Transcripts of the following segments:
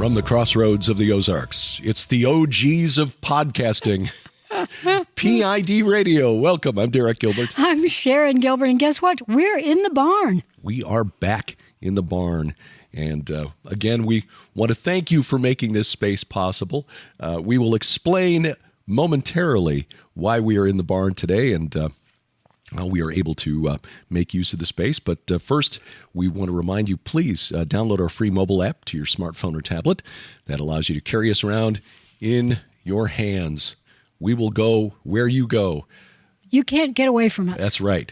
From the crossroads of the Ozarks, it's the OGs of podcasting. PID Radio. Welcome. I'm Derek Gilbert. I'm Sharon Gilbert. And guess what? We're in the barn. We are back in the barn. And again, we want to thank you for making this space possible. We will explain momentarily why we are in the barn today and how we are able to make use of the space. But first, we want to remind you, please download our free mobile app to your smartphone or tablet. That allows you to carry us around in your hands. We will go where you go. You can't get away from us. That's right.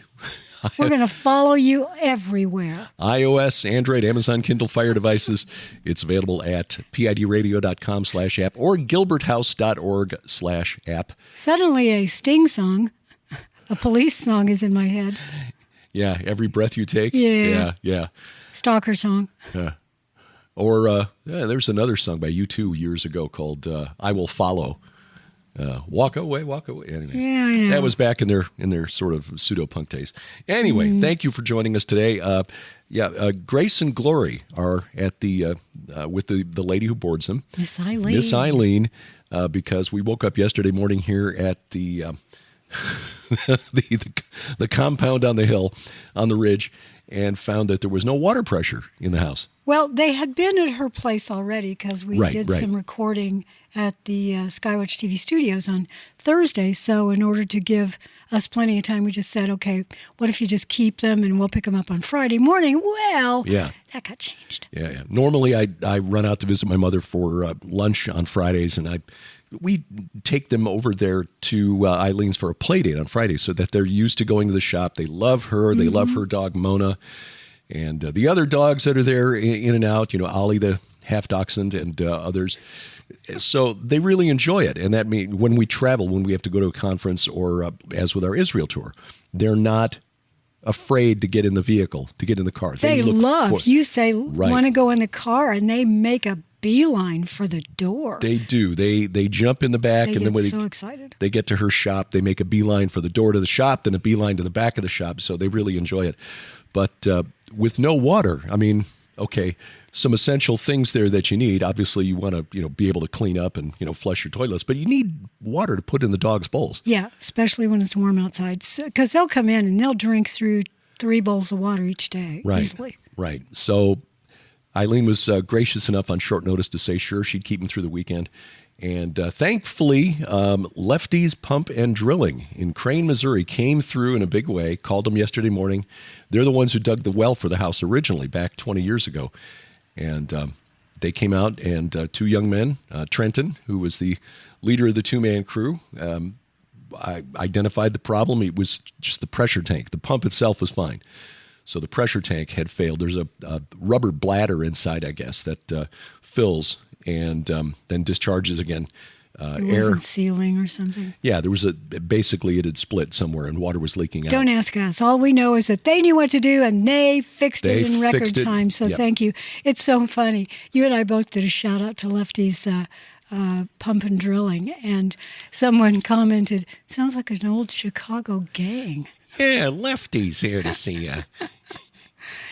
We're going to follow you everywhere. iOS, Android, Amazon Kindle Fire devices. It's available at pidradio.com/app or gilberthouse.org/app. Suddenly a Sting song, a police song is in my head. Yeah, Every Breath You Take. Yeah. Stalker song. Or there's another song by U2 years ago called I Will Follow. Walk away. Anyway, yeah, I know. That was back in their sort of pseudo-punk days. Anyway, Thank you for joining us today. Grace and Glory are at the with the lady who boards them, Miss Eileen. Because we woke up yesterday morning here at the the compound on the hill, on the ridge, and found that there was no water pressure in the house. Well, they had been at her place already because we did some recording at the Skywatch TV studios on Thursday. So in order to give us plenty of time, we just said, okay, what if you just keep them and we'll pick them up on Friday morning? Well, that got changed. Yeah. Normally, I run out to visit my mother for lunch on Fridays, and we take them over there to Eileen's for a play date on Friday so that they're used to going to the shop. They love her. They love her dog, Mona. And the other dogs that are there in and out, Ollie the half-dachshund and others. So they really enjoy it. And that means when we travel, when we have to go to a conference or as with our Israel tour, they're not afraid to get in the vehicle, to get in the car. They love, you say, want to go in the car, and they make a beeline for the door. They do. They jump in the back. They and then get when so excited. They get to her shop, they make a beeline for the door to the shop, then a beeline to the back of the shop. So they really enjoy it. But with no water, some essential things there that you need. Obviously, you want to, be able to clean up and, flush your toilets, but you need water to put in the dog's bowls. Yeah, especially when it's warm outside, because they'll come in and they'll drink through 3 bowls of water each day easily. Right. So Eileen was gracious enough on short notice to say, sure, she'd keep them through the weekend. And thankfully, Lefty's Pump and Drilling in Crane, Missouri came through in a big way, called them yesterday morning. They're the ones who dug the well for the house originally back 20 years ago. And they came out, and 2 young men, Trenton, who was the leader of the 2-man crew, I identified the problem. It was just the pressure tank. The pump itself was fine. So the pressure tank had failed. There's a rubber bladder inside, I guess, that fills and then discharges again. It wasn't sealing or something? Yeah, there was basically it had split somewhere and water was leaking out. Don't ask us. All we know is that they knew what to do and they fixed it in record time. So Thank you. It's so funny. You and I both did a shout out to Lefty's Pump and Drilling, and someone commented, sounds like an old Chicago gang. Yeah, Lefty's here to see you.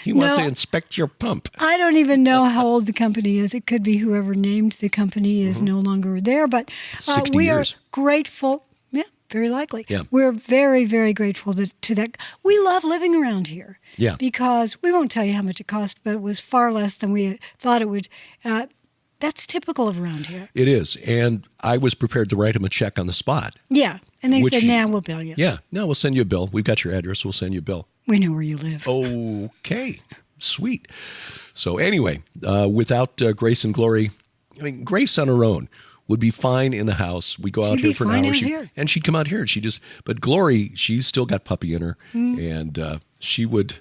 He wants to inspect your pump. I don't even know how old the company is. It could be whoever named the company is no longer there. But 60 we years. are grateful. Yeah, very likely. Yeah. We're very, very grateful to that. We love living around here. Yeah. Because we won't tell you how much it cost, but it was far less than we thought it would. That's typical of around here. It is. And I was prepared to write him a check on the spot. Yeah. And they said, we'll bill you. Yeah. No, we'll send you a bill. We've got your address. We'll send you a bill. We know where you live. Okay. Sweet. So anyway, without Grace and Glory, Grace on her own would be fine in the house. We go out here for an hour. And she'd come out here and but Glory, she's still got puppy in her. And she would,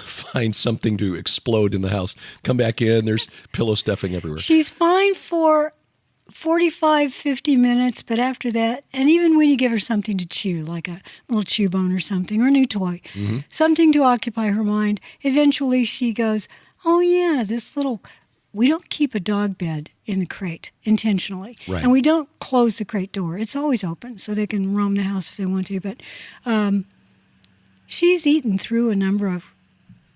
find something to explode in the house. Come back in, there's pillow stuffing everywhere. She's fine for 45, 50 minutes, but after that, and even when you give her something to chew, like a little chew bone or something, or a new toy, something to occupy her mind, eventually she goes, oh yeah, we don't keep a dog bed in the crate intentionally. Right. And we don't close the crate door. It's always open so they can roam the house if they want to. But she's eaten through a number of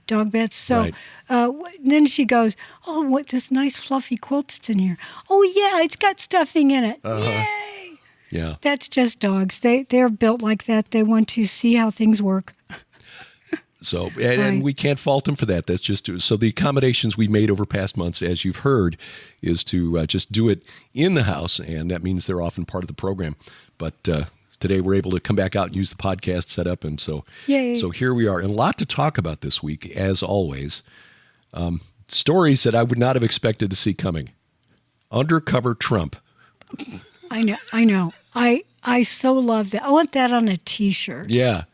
dog beds. So then she goes, "Oh, what this nice fluffy quilt that's in here? Oh yeah, it's got stuffing in it. Yay!" Yeah. That's just dogs. They're built like that. They want to see how things work. So, and we can't fault them for that. That's just so the accommodations we made over past months, as you've heard, is to just do it in the house, and that means they're often part of the program. But today we're able to come back out and use the podcast setup, and so here we are. And a lot to talk about this week, as always. Stories that I would not have expected to see coming. Undercover Trump. I know. I so love that. I want that on a T-shirt. Yeah.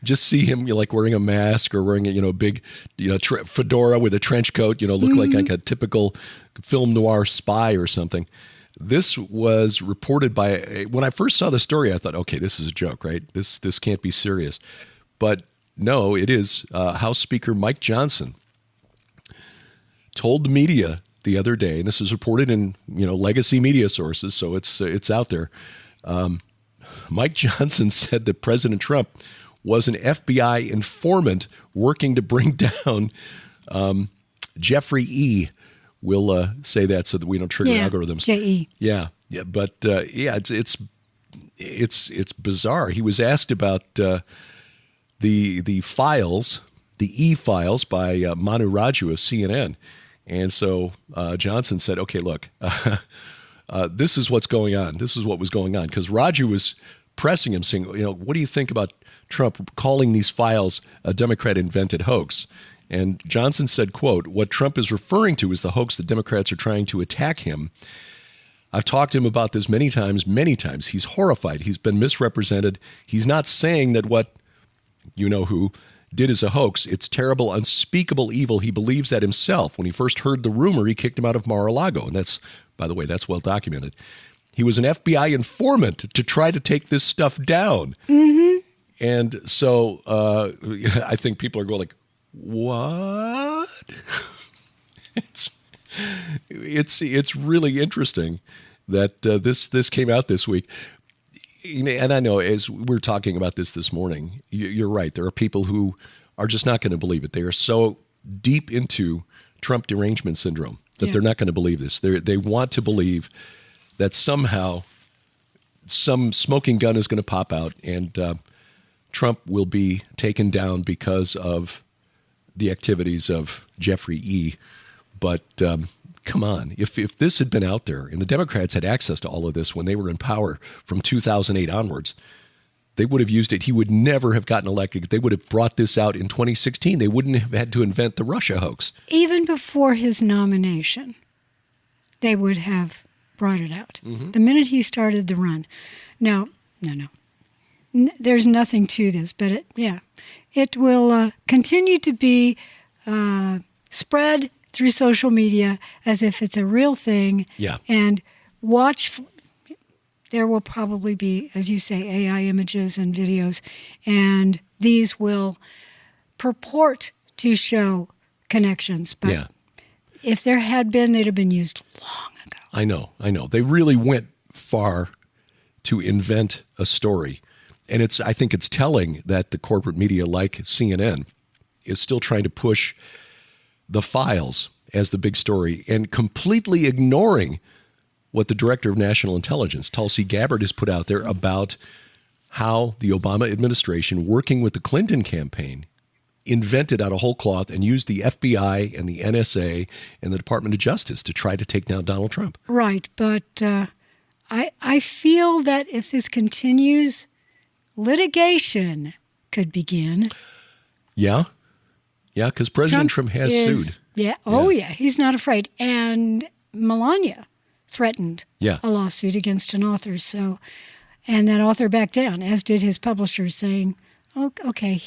Just see him like wearing a mask or wearing a big fedora with a trench coat, look like a typical film noir spy or something. This was reported by, when I first saw the story, I thought, okay, this is a joke, right? This can't be serious. But no, it is. House Speaker Mike Johnson told the media the other day, and this is reported in legacy media sources, so it's out there. Mike Johnson said that President Trump was an FBI informant working to bring down Jeffrey E. We'll say that so that we don't trigger algorithms. J.E. Yeah, but it's bizarre. He was asked about the files, the E-files by Manu Raju of CNN, and so Johnson said, "Okay, look, this is what's going on. This is what was going on," because Raju was pressing him, saying, "What do you think about Trump calling these files a Democrat-invented hoax?" And Johnson said, quote, "What Trump is referring to is the hoax that Democrats are trying to attack him. I've talked to him about this many times. He's horrified. He's been misrepresented. He's not saying that what who did is a hoax. It's terrible, unspeakable evil. He believes that himself. When he first heard the rumor, he kicked him out of Mar-a-Lago." And that's, by the way, that's well documented. He was an FBI informant to try to take this stuff down. Mm-hmm. And so I think people are going like, what? It's really interesting that this came out this week. And I know as we're talking about this morning, you're right. There are people who are just not going to believe it. They are so deep into Trump derangement syndrome that they're not going to believe this. They want to believe that somehow some smoking gun is going to pop out and Trump will be taken down because of the activities of Jeffrey E. But come on, if this had been out there and the Democrats had access to all of this when they were in power from 2008 onwards, they would have used it. He would never have gotten elected. They would have brought this out in 2016. They wouldn't have had to invent the Russia hoax. Even before his nomination, they would have brought it out. Mm-hmm. The minute he started the run. No. There's nothing to this, but it will continue to be spread through social media as if it's a real thing. Yeah. And there will probably be, as you say, AI images and videos, and these will purport to show connections. But if there had been, they'd have been used long ago. I know. They really went far to invent a story. And I think it's telling that the corporate media like CNN is still trying to push the files as the big story and completely ignoring what the director of national intelligence, Tulsi Gabbard, has put out there about how the Obama administration, working with the Clinton campaign, invented out of whole cloth and used the FBI and the NSA and the Department of Justice to try to take down Donald Trump. Right, but I feel that if this continues, litigation could begin. Yeah, because President Trump has sued. Yeah. He's not afraid. And Melania threatened a lawsuit against an author. So, and that author backed down, as did his publisher, saying, okay,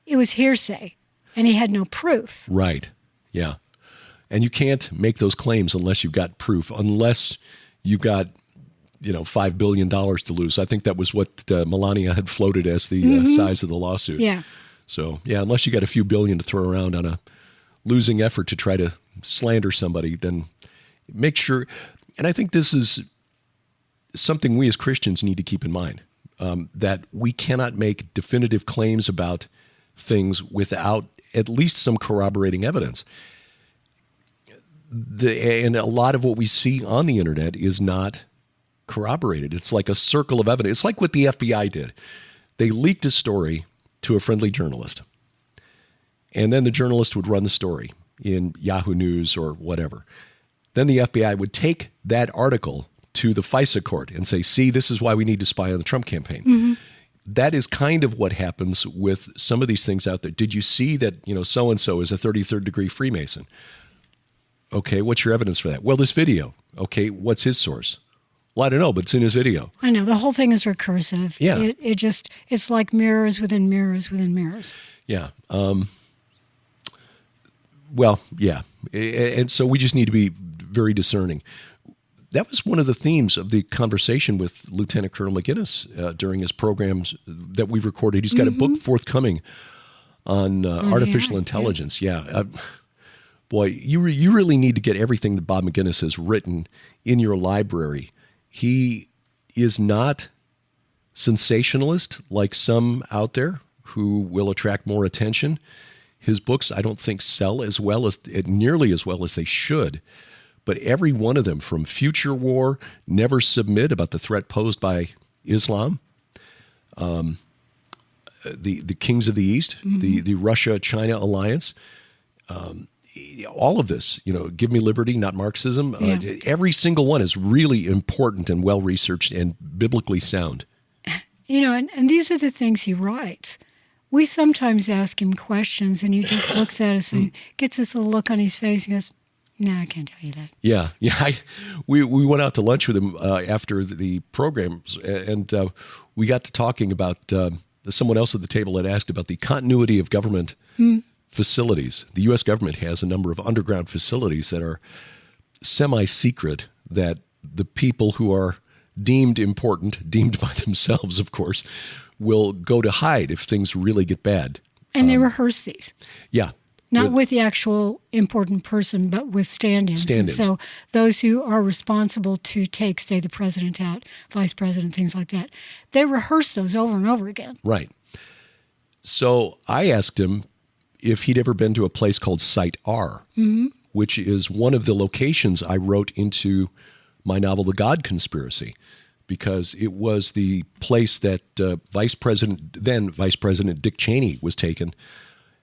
it was hearsay, and he had no proof. Right, yeah. And you can't make those claims unless you've got proof, unless you've got $5 billion to lose. I think that was what Melania had floated as the size of the lawsuit. Yeah. So, unless you got a few billion to throw around on a losing effort to try to slander somebody, then make sure. And I think this is something we as Christians need to keep in mind, that we cannot make definitive claims about things without at least some corroborating evidence. And a lot of what we see on the internet is not corroborated. It's like a circle of evidence. It's like what the FBI did. They leaked a story to a friendly journalist, and then the journalist would run the story in Yahoo News or whatever. Then the FBI would take that article to the FISA court and say, see, this is why we need to spy on the Trump campaign. Mm-hmm. That is kind of what happens with some of these things out there. Did you see that, so-and-so is a 33rd degree Freemason? Okay, what's your evidence for that? Well, this video. Okay, what's his source? Well, I don't know, but it's in his video. I know. The whole thing is recursive. Yeah. It's like mirrors within mirrors within mirrors. Yeah. Well, yeah. And so we just need to be very discerning. That was one of the themes of the conversation with Lieutenant Colonel McGinnis during his programs that we've recorded. He's got a book forthcoming on artificial intelligence. Yeah. Boy, you really need to get everything that Bob McGinnis has written in your library. He is not sensationalist like some out there who will attract more attention. His books, I don't think, sell nearly as well as they should. But every one of them, from Future War, Never Submit, about the threat posed by Islam, the Kings of the East, the Russia-China alliance, all of this, Give Me Liberty, Not Marxism. Every single one is really important and well-researched and biblically sound. And these are the things he writes. We sometimes ask him questions, and he just looks at us and gets this little look on his face and goes, no, I can't tell you that. Yeah. We went out to lunch with him after the programs, and we got to talking about someone else at the table had asked about the continuity of government facilities. The U.S. government has a number of underground facilities that are semi-secret, that the people who are deemed important, deemed by themselves, of course, will go to hide if things really get bad. And they rehearse these. Yeah. Not with the actual important person, but with stand-ins. Stand-ins. And so those who are responsible to take, say, the president out, vice president, things like that, they rehearse those over and over again. Right. So I asked him if he'd ever been to a place called Site R, which is one of the locations I wrote into my novel, The God Conspiracy, because it was the place that then Vice President Dick Cheney was taken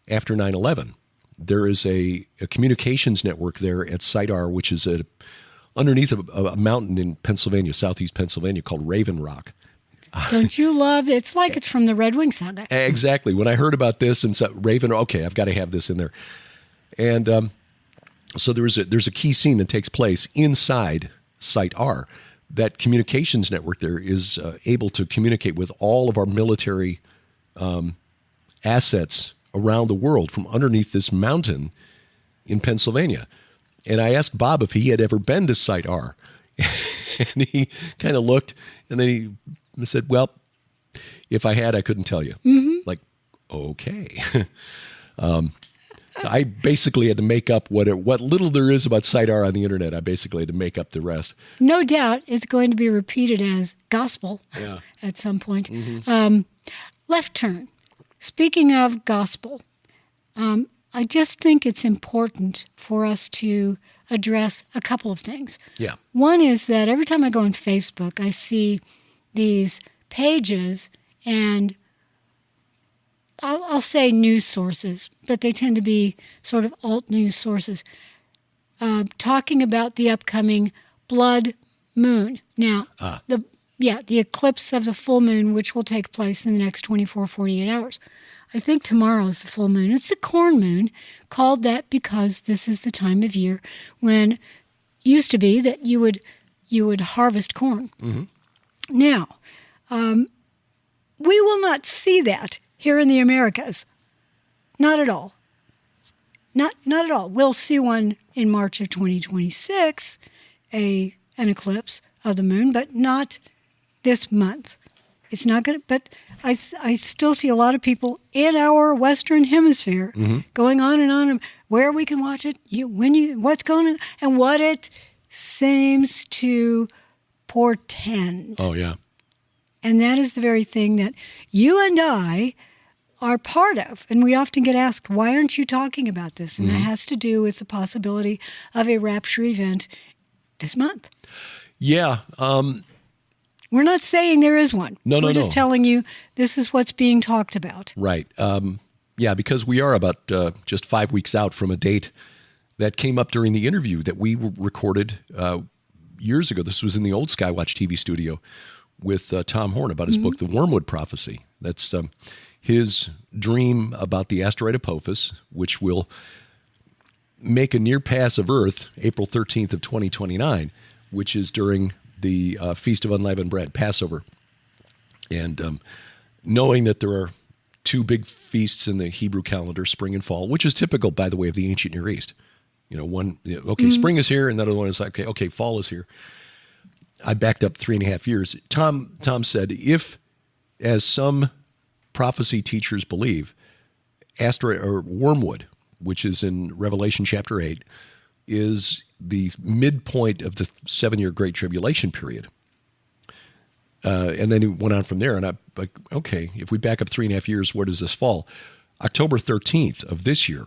after 9/11. There is a communications network there at Site R, which is underneath a mountain in Pennsylvania, southeast Pennsylvania, called Raven Rock. Don't you love it? It's like it's from the Red Wing saga. Exactly. When I heard about this and said Raven, okay, I've got to have this in there. And so there's a key scene that takes place inside Site R. That communications network there is able to communicate with all of our military assets around the world from underneath this mountain in Pennsylvania. And I asked Bob if he had ever been to Site R. And he kind of looked, and then he said, well, if I had, I couldn't tell you. Like, okay. I basically had to make up what little there is about Site R on the internet. I basically had to make up the rest. No doubt it's going to be repeated as gospel at some point. Left turn. Speaking of gospel, I just think it's important for us to address a couple of things. Yeah. One is that every time I go on Facebook, I see these pages, and I'll say news sources, but they tend to be sort of alt news sources, talking about the upcoming blood moon. Now, the eclipse of the full moon, which will take place in the next 24, 48 hours. I think tomorrow is the full moon. It's the corn moon, called that because this is the time of year when it used to be that you would harvest corn. Now, we will not see that here in the Americas. Not at all. Not at all. We'll see one in March of 2026, an eclipse of the moon, but not this month. It's not going to, but I still see a lot of people in our Western Hemisphere going on and where we can watch it, what's going on, and what it seems to portend. Oh, yeah. And that is the very thing that you and I are part of. And we often get asked, why aren't you talking about this? And that has to do with the possibility of a rapture event this month. Yeah. We're not saying there is one. We're just telling you this is what's being talked about. Right. Yeah, because we are about just 5 weeks out from a date that came up during the interview that we recorded years ago. This was in the old Skywatch TV studio with Tom Horn about his book, The Wormwood Prophecy. That's his dream about the asteroid Apophis, which will make a near pass of Earth April 13th of 2029, which is during the Feast of Unleavened Bread, Passover. And knowing that there are two big feasts in the Hebrew calendar, spring and fall, which is typical, by the way, of the ancient Near East. Spring is here, and the other one is like, okay, fall is here. I backed up 3.5 years. Tom said, if, as some prophecy teachers believe, asteroid or wormwood, which is in Revelation chapter 8, is the midpoint of the 7-year Great Tribulation period. And then he went on from there, and I'm like, okay, if we back up 3.5 years, where does this fall? October 13th of this year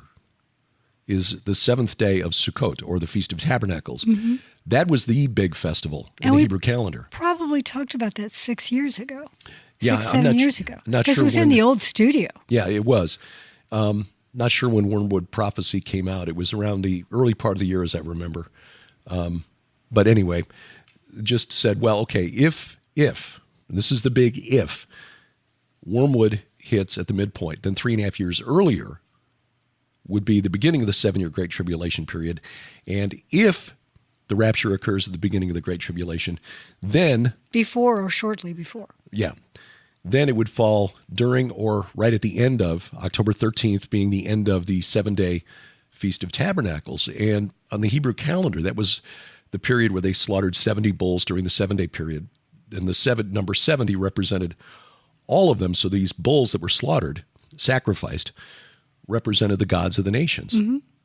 is the 7th day of Sukkot, or the Feast of Tabernacles. That was the big festival in the Hebrew calendar. Probably talked about that 6 years ago. Yeah, 7 years ago. Because sure it was in the old studio. Yeah, it was. Not sure when Wormwood Prophecy came out. It was around the early part of the year, as I remember. But anyway, just said, well, okay, if, and this is the big if, Wormwood hits at the midpoint, then 3.5 years earlier would be the beginning of the 7-year Great Tribulation period. And if the rapture occurs at the beginning of the Great Tribulation, then... Before or shortly before. Yeah. Then it would fall during or right at the end of October 13th, being the end of the 7-day Feast of Tabernacles. And on the Hebrew calendar, that was the period where they slaughtered 70 bulls during the 7-day period. And the number 70 represented all of them. So these bulls that were slaughtered, sacrificed, represented the gods of the nations,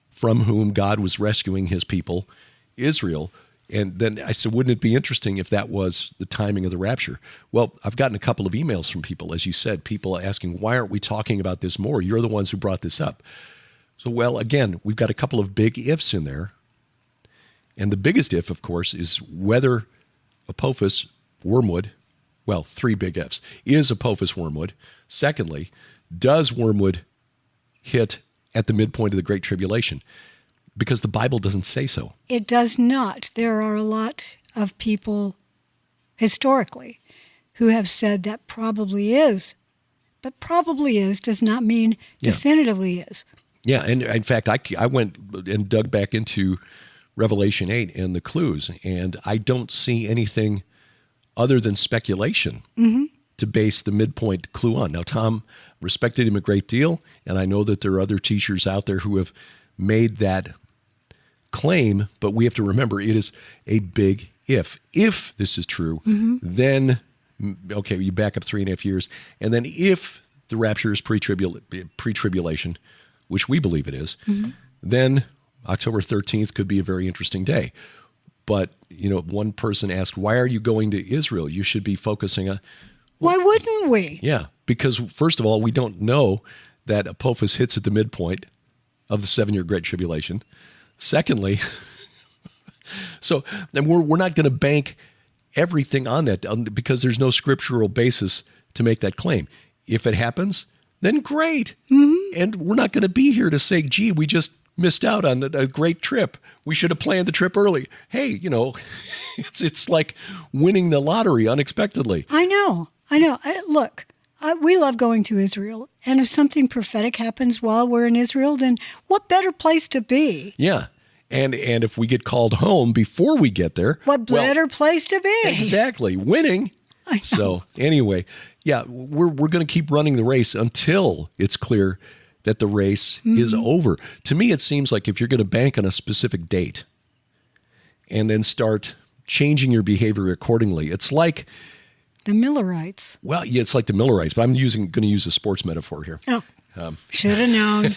from whom God was rescuing his people, Israel. And then I said, wouldn't it be interesting if that was the timing of the rapture? Well, I've gotten a couple of emails from people, as you said, people asking, why aren't we talking about this more? You're the ones who brought this up. So, well, again, we've got a couple of big ifs in there. And the biggest if, of course, is whether Apophis, wormwood, well, 3 big ifs. Is Apophis wormwood? Secondly, does wormwood hit at the midpoint of the Great Tribulation? Because the Bible doesn't say so. It does not. There are a lot of people historically who have said that probably is. But probably is does not mean definitively is. Yeah, and in fact, I went and dug back into Revelation 8 and the clues, and I don't see anything other than speculation to base the midpoint clue on. Now, Tom respected him a great deal, and I know that there are other teachers out there who have made that claim, but we have to remember it is a big if. If this is true, then, okay, you back up 3.5 years, and then if the rapture is pre-tribulation, which we believe it is, then October 13th could be a very interesting day. But, one person asked, why are you going to Israel? You should be focusing on... Why wouldn't we? Yeah, because first of all, we don't know that Apophis hits at the midpoint of the 7-year Great Tribulation. Secondly, and we're not going to bank everything on that because there's no scriptural basis to make that claim. If it happens, then great. And we're not going to be here to say, gee, we just missed out on a great trip. We should have planned the trip early. Hey, it's like winning the lottery unexpectedly. I know. Look, we love going to Israel. And if something prophetic happens while we're in Israel, then what better place to be? Yeah. And if we get called home before we get there. What better place to be? Exactly. Winning. I know. So anyway, yeah, we're going to keep running the race until it's clear that the race is over. To me, it seems like if you're going to bank on a specific date and then start changing your behavior accordingly, it's like... The Millerites. Well, yeah, it's like the Millerites, but I'm going to use a sports metaphor here. Oh, should have known.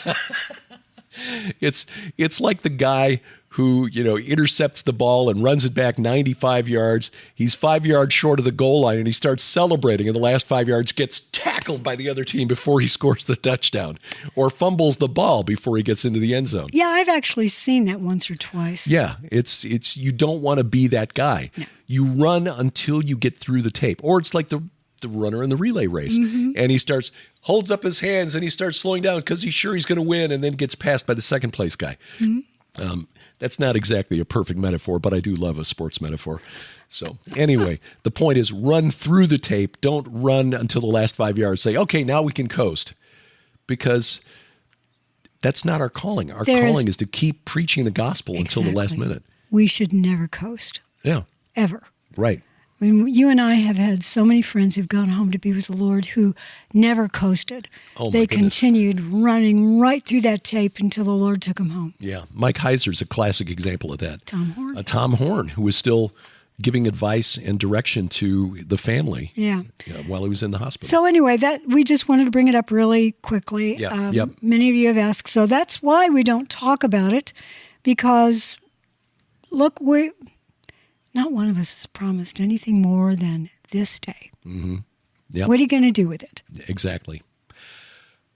It's like the guy who, intercepts the ball and runs it back 95 yards. He's 5 yards short of the goal line, and he starts celebrating, and the last 5 yards gets tackled by the other team before he scores the touchdown or fumbles the ball before he gets into the end zone. Yeah, I've actually seen that once or twice. Yeah, it's you don't want to be that guy. No. You run until you get through the tape. Or it's like the runner in the relay race. And he holds up his hands and he starts slowing down because he's sure he's going to win and then gets passed by the second place guy. That's not exactly a perfect metaphor, but I do love a sports metaphor. So anyway, the point is run through the tape. Don't run until the last 5 yards. Say, okay, now we can coast. Because that's not our calling. Our calling is to keep preaching the gospel until the last minute. We should never coast. Yeah. Ever. Right. I mean, you and I have had so many friends who've gone home to be with the Lord who never coasted. Oh, my They goodness. continued running right through that tape until the Lord took them home. Yeah. Mike Heiser's a classic example of that. Tom Horn. Tom Horn, who was still giving advice and direction to the family while he was in the hospital. So anyway, that we just wanted to bring it up really quickly. Yep. Many of you have asked, so that's why we don't talk about it, because look, not one of us has promised anything more than this day. Yep. What are you going to do with it? Exactly.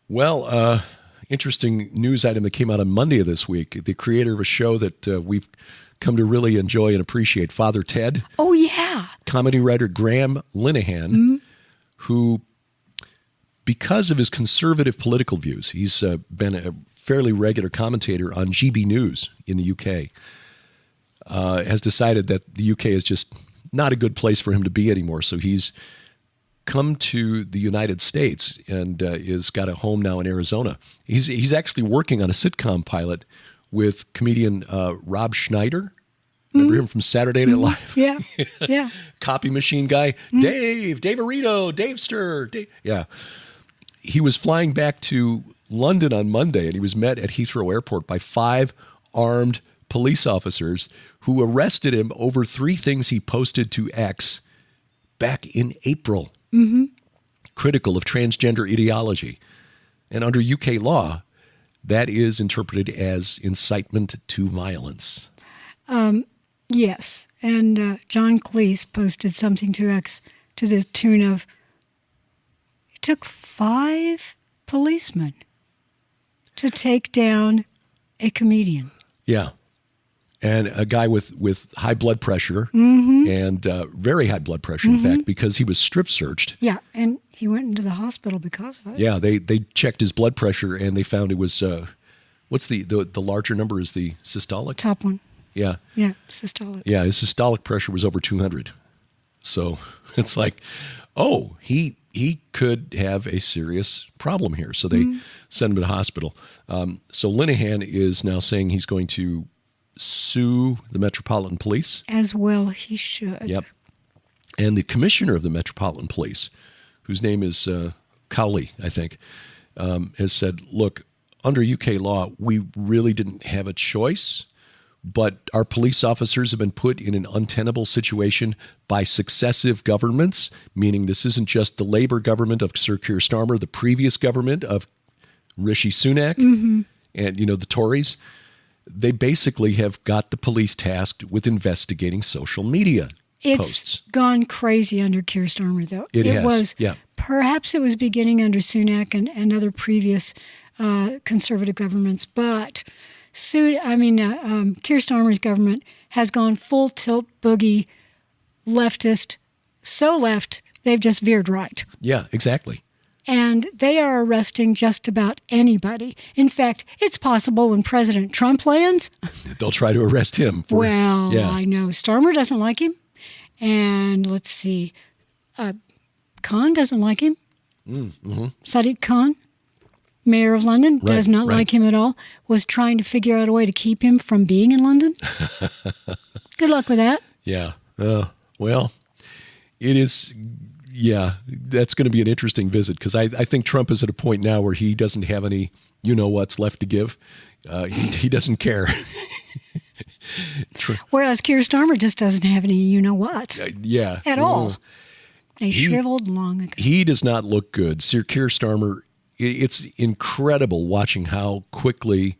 Well, interesting news item that came out on Monday of this week. The creator of a show that we've come to really enjoy and appreciate, Father Ted. Oh, yeah. Comedy writer Graham Linehan, who, because of his conservative political views, he's been a fairly regular commentator on GB News in the UK, has decided that the UK is just not a good place for him to be anymore. So he's come to the United States and is got a home now in Arizona. He's actually working on a sitcom pilot with comedian Rob Schneider. Remember him from Saturday Night Live? Yeah, yeah. Copy machine guy. Dave Arito, Davester. Dave. Yeah. He was flying back to London on Monday, and he was met at Heathrow Airport by 5 armed police officers who arrested him over 3 things he posted to X back in April, critical of transgender ideology. And under UK law, that is interpreted as incitement to violence. Yes. And John Cleese posted something to X to the tune of, it took 5 policemen to take down a comedian. Yeah. And a guy with high blood pressure and very high blood pressure, in fact, because he was strip searched. Yeah, and he went into the hospital because of it. Yeah, they checked his blood pressure and they found it was, what's the larger number is the systolic? Top one. Yeah. Yeah, systolic. Yeah, his systolic pressure was over 200. So it's like, oh, he could have a serious problem here. So they sent him to the hospital. So Linehan is now saying he's going to sue the Metropolitan Police. As well he should. Yep. And the commissioner of the Metropolitan Police, whose name is Cowley, I think, has said, look, under UK law, we really didn't have a choice, but our police officers have been put in an untenable situation by successive governments, meaning this isn't just the Labour government of Sir Keir Starmer, the previous government of Rishi Sunak and, the Tories. They basically have got the police tasked with investigating social media posts. It's gone crazy under Keir Starmer, though. It has, was, yeah. Perhaps it was beginning under Sunak and other previous conservative governments, but Keir Starmer's government has gone full tilt boogie leftist, so left they've just veered right. Yeah, exactly. And they are arresting just about anybody. In fact, it's possible when President Trump lands. They'll try to arrest him. I know. Starmer doesn't like him. And let's see. Khan doesn't like him. Sadiq Khan, mayor of London, does not like him at all. Was trying to figure out a way to keep him from being in London. Good luck with that. Yeah. Well, it is... Yeah, that's going to be an interesting visit because I think Trump is at a point now where he doesn't have any what's left to give. He doesn't care. Whereas Keir Starmer just doesn't have any you-know-whats. At all. They shriveled long ago. He does not look good. Sir Keir Starmer, it's incredible watching how quickly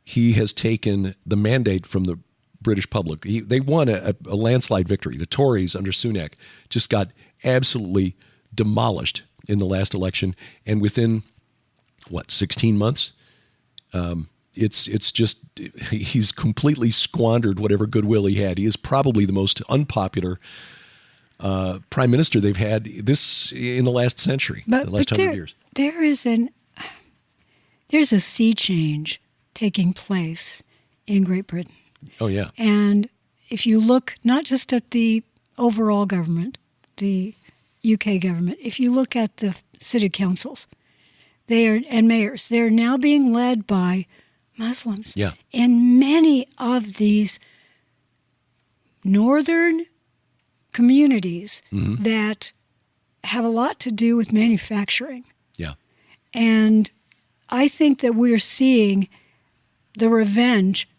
he has taken the mandate from the British public. They won a landslide victory. The Tories under Sunak just got absolutely demolished in the last election, and within 16 months, it's just he's completely squandered whatever goodwill he had. He is probably the most unpopular prime minister they've had this in the last century, the last 100 years. There's a sea change taking place in Great Britain. Oh, yeah. And if you look not just at the overall government, the UK government, if you look at the city councils and mayors, they're now being led by Muslims. Yeah. And many of these northern communities that have a lot to do with manufacturing. Yeah. And I think that we're seeing the revenge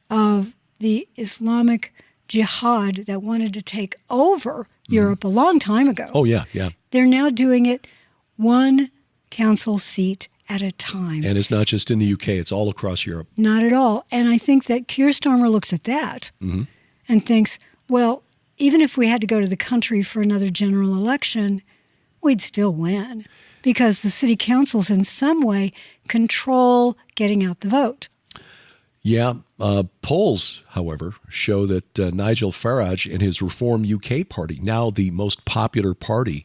of the Islamic jihad that wanted to take over Europe a long time ago. Oh, yeah, yeah. They're now doing it one council seat at a time. And it's not just in the UK, it's all across Europe. Not at all. And I think that Keir Starmer looks at that and thinks, well, even if we had to go to the country for another general election, we'd still win because the city councils in some way control getting out the vote. Yeah. Polls, however, show that Nigel Farage and his Reform UK party, now the most popular party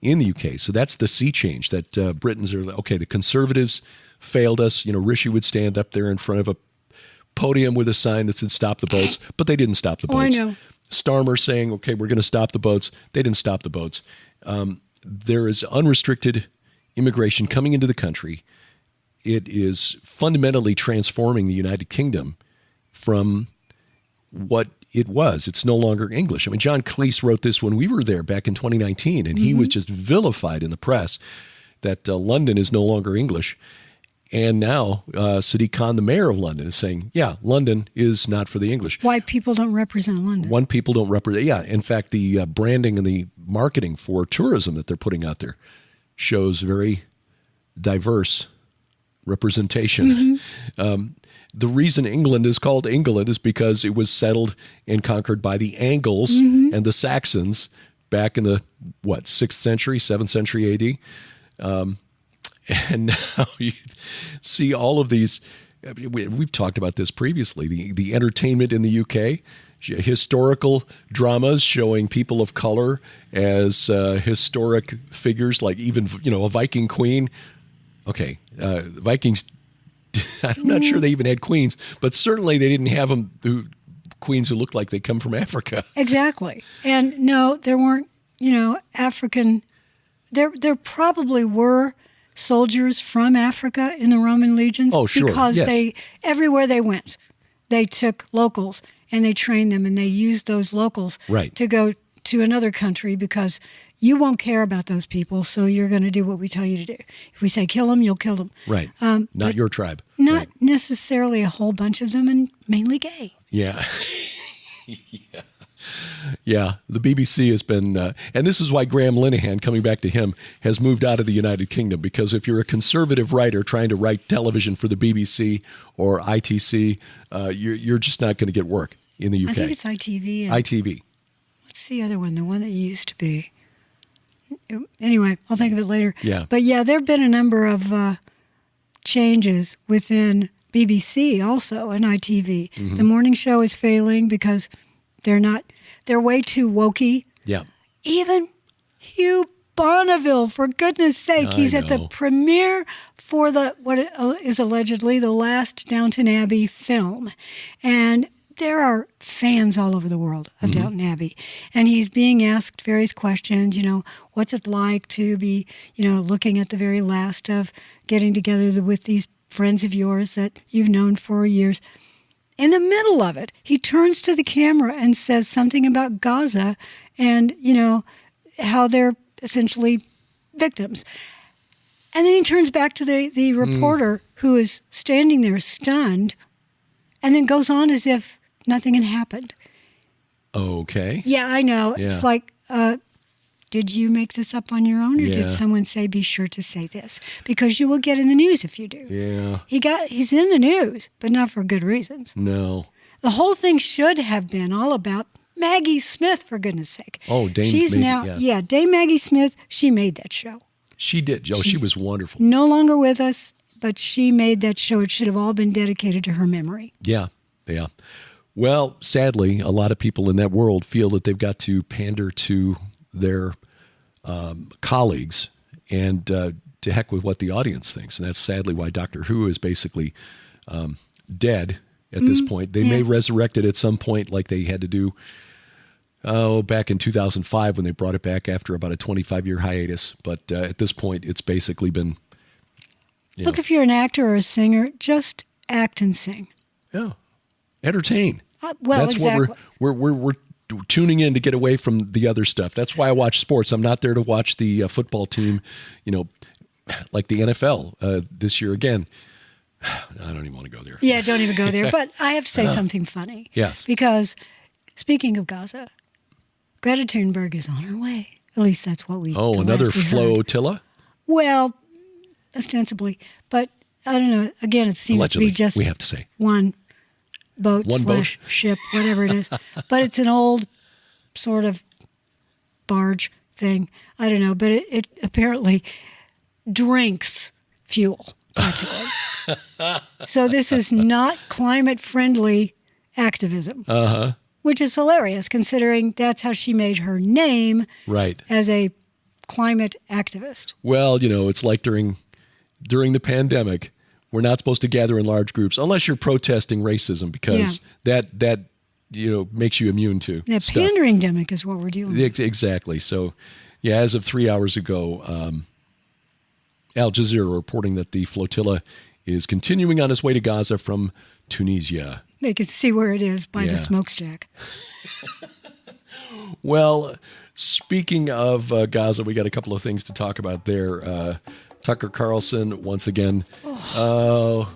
in the UK. So that's the sea change that Britons are, okay, the Conservatives failed us. You know, Rishi would stand up there in front of a podium with a sign that said stop the boats, but they didn't stop the boats. Oh, I know. Starmer saying, okay, we're going to stop the boats. They didn't stop the boats. There is unrestricted immigration coming into the country. It is fundamentally transforming the United Kingdom from what it was. It's no longer English. I mean, John Cleese wrote this when we were there back in 2019, and he was just vilified in the press that London is no longer English. And now Sadiq Khan, the mayor of London, is saying, yeah, London is not for the English. White people don't represent London. One people don't represent. Yeah, in fact, the branding and the marketing for tourism that they're putting out there shows very diverse representation. The reason England is called England is because it was settled and conquered by the Angles and the Saxons back in the, 6th century, 7th century AD. And now you see all of these, we've talked about this previously, the entertainment in the UK, historical dramas showing people of color as historic figures, like even, a Viking queen. Okay, Vikings, I'm not sure they even had queens, but certainly they didn't have queens who looked like they come from Africa. Exactly. And no, there weren't, African, there probably were soldiers from Africa in the Roman legions. Oh, sure. Because yes. everywhere they went, they took locals and they trained them and they used those locals to go to another country because you won't care about those people, so you're going to do what we tell you to do. If we say kill them, you'll kill them. Right. Not your tribe. Not necessarily a whole bunch of them, and mainly gay. Yeah. Yeah. The BBC has been, and this is why Graham Linehan, coming back to him, has moved out of the United Kingdom, because if you're a conservative writer trying to write television for the BBC or ITC, you're just not going to get work in the UK. I think it's ITV. ITV. What's the other one? The one that used to be. Anyway, I'll think of it later. Yeah. But yeah, there have been a number of changes within BBC also and ITV. The morning show is failing because they're way too wokey. Yeah. Even Hugh Bonneville, for goodness sake, he's at the premiere for what is allegedly the last Downton Abbey film. And there are fans all over the world of Downton Abbey. And he's being asked various questions, what's it like to be, looking at the very last of getting together with these friends of yours that you've known for years. In the middle of it, he turns to the camera and says something about Gaza and, how they're essentially victims. And then he turns back to the reporter who is standing there stunned and then goes on as if nothing had happened. Okay. Yeah, I know. Yeah. It's like, did you make this up on your own, or Yeah. did someone say, be sure to say this? Because you will get in the news if you do. Yeah. He's in the news, but not for good reasons. No. The whole thing should have been all about Maggie Smith, for goodness sake. Oh, Dame She's Maggie, now, Dame Maggie Smith, she made that show. She did. Oh, she was wonderful. No longer with us, but she made that show. It should have all been dedicated to her memory. Yeah. Well, sadly, a lot of people in that world feel that they've got to pander to their colleagues and to heck with what the audience thinks. And that's sadly why Doctor Who is basically dead at this point. They may resurrect it at some point like they had to do back in 2005 when they brought it back after about a 25-year hiatus. But at this point, it's basically been... Look, if you're an actor or a singer, just act and sing. Yeah. Entertain. That's exactly what we're tuning in to get away from the other stuff. That's why I watch sports. I'm not there to watch the football team, like the NFL this year again. I don't even want to go there. Yeah, don't even go there. But I have to say something funny. Yes. Because speaking of Gaza, Greta Thunberg is on her way. At least that's what we. Oh, another flotilla? Well, ostensibly, but I don't know. Again, it seems Allegedly, to be just we have to say one boat / ship, whatever it is. But it's an old sort of barge thing. I don't know, but it apparently drinks fuel practically. So this is not climate-friendly activism, which is hilarious considering that's how she made her name as a climate activist. Well, it's like during the pandemic, we're not supposed to gather in large groups unless you're protesting racism because that makes you immune to stuff. Pandering-demic is what we're dealing with. Exactly. So, as of 3 hours ago, Al Jazeera reporting that the flotilla is continuing on its way to Gaza from Tunisia. They can see where it is by the smokestack. Well, speaking of Gaza, we got a couple of things to talk about there. Tucker Carlson, once again. Girl.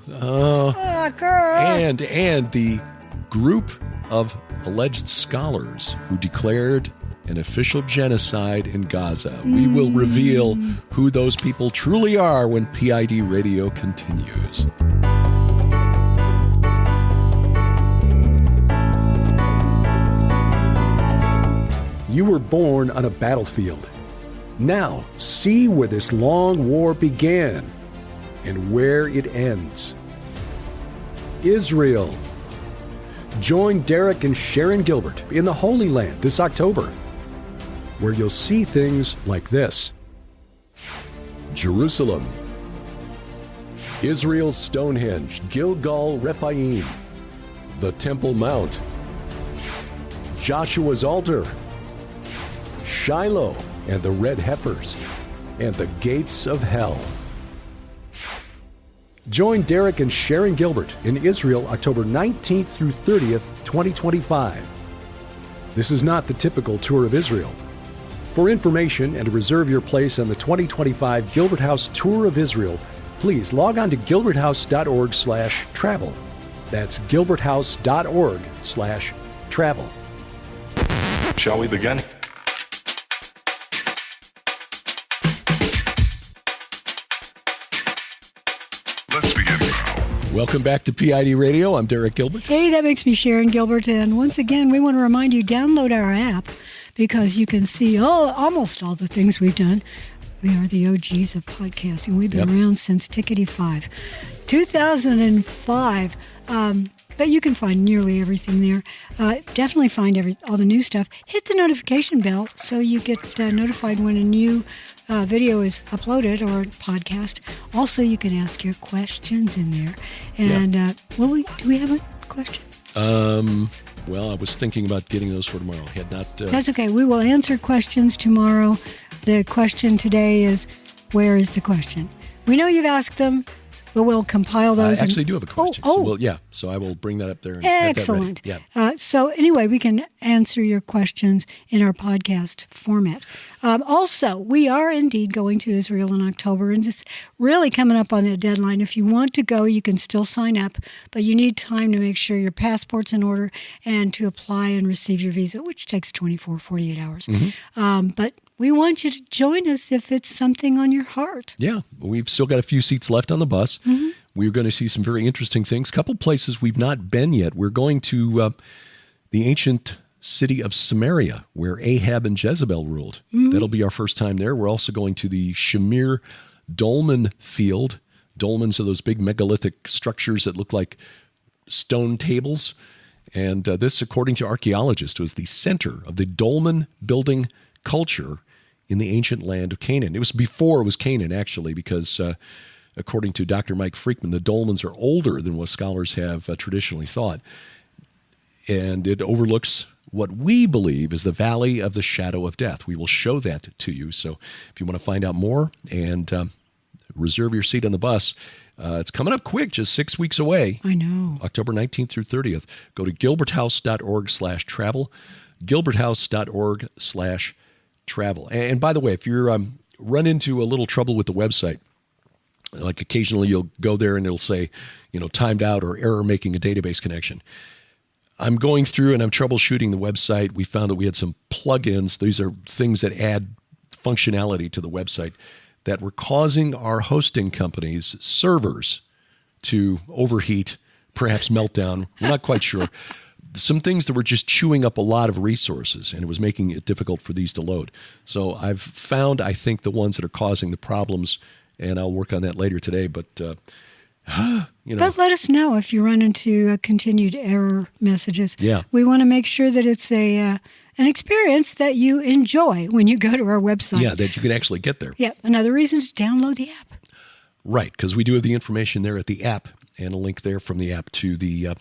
And the group of alleged scholars who declared an official genocide in Gaza. We will reveal who those people truly are when PID Radio continues. You were born on a battlefield. Now, see where this long war began and where it ends. Israel. Join Derek and Sharon Gilbert in the Holy Land this October, where you'll see things like this. Jerusalem. Israel's Stonehenge, Gilgal Rephaim, the Temple Mount, Joshua's altar, Shiloh and the red heifers, and the gates of hell. Join Derek and Sharon Gilbert in Israel October 19th through 30th, 2025. This is not the typical tour of Israel. For information and to reserve your place on the 2025 Gilbert House Tour of Israel, please log on to gilberthouse.org/travel. That's gilberthouse.org/travel. Shall we begin? Let's begin now. Welcome back to PID Radio. I'm Derek Gilbert. Hey, that makes me Sharon Gilbert. And once again, we want to remind you, download our app because you can see almost all the things we've done. We are the OGs of podcasting. We've been around since Tickety-5. 2005. But you can find nearly everything there. Definitely find all the new stuff. Hit the notification bell so you get notified when a new video is uploaded or podcast. Also, you can ask your questions in there. And do we have a question? Well, I was thinking about getting those for tomorrow. Had not. That's okay. We will answer questions tomorrow. The question today is, where is the question? We know you've asked them. But we'll compile those. I actually do have a question. So I will bring that up there. And excellent. Get that ready. So anyway, we can answer your questions in our podcast format. Also, we are indeed going to Israel in October, and it's really coming up on that deadline. If you want to go, you can still sign up, but you need time to make sure your passport's in order and to apply and receive your visa, which takes 24, 48 hours. But we want you to join us if it's something on your heart. Yeah, we've still got a few seats left on the bus. We're going to see some very interesting things. A couple places we've not been yet. We're going to the ancient city of Samaria, where Ahab and Jezebel ruled. That'll be our first time there. We're also going to the Shamir dolmen field. Dolmens are those big megalithic structures that look like stone tables. And this, according to archaeologists, was the center of the dolmen building culture in the ancient land of Canaan. It was before it was Canaan, actually, because according to Dr. Mike Freakman, the dolmens are older than what scholars have traditionally thought. And it overlooks what we believe is the valley of the shadow of death. We will show that to you. So if you want to find out more and reserve your seat on the bus, it's coming up quick, just 6 weeks away. I know. October 19th through 30th. Go to gilberthouse.org/travel, gilberthouse.org/travel. And by the way, if you're run into a little trouble with the website, like occasionally you'll go there and it'll say, timed out or error making a database connection. I'm going through and I'm troubleshooting the website. We found that we had some plugins. These are things that add functionality to the website that were causing our hosting company's servers to overheat, perhaps meltdown. We're not quite sure. Some things that were just chewing up a lot of resources, and it was making it difficult for these to load. So I've found, I think, the ones that are causing the problems, and I'll work on that later today. But But let us know if you run into continued error messages. Yeah. We want to make sure that it's an experience that you enjoy when you go to our website. Yeah, that you can actually get there. Yeah, another reason is to download the app. Right, because we do have the information there at the app and a link there from the app to the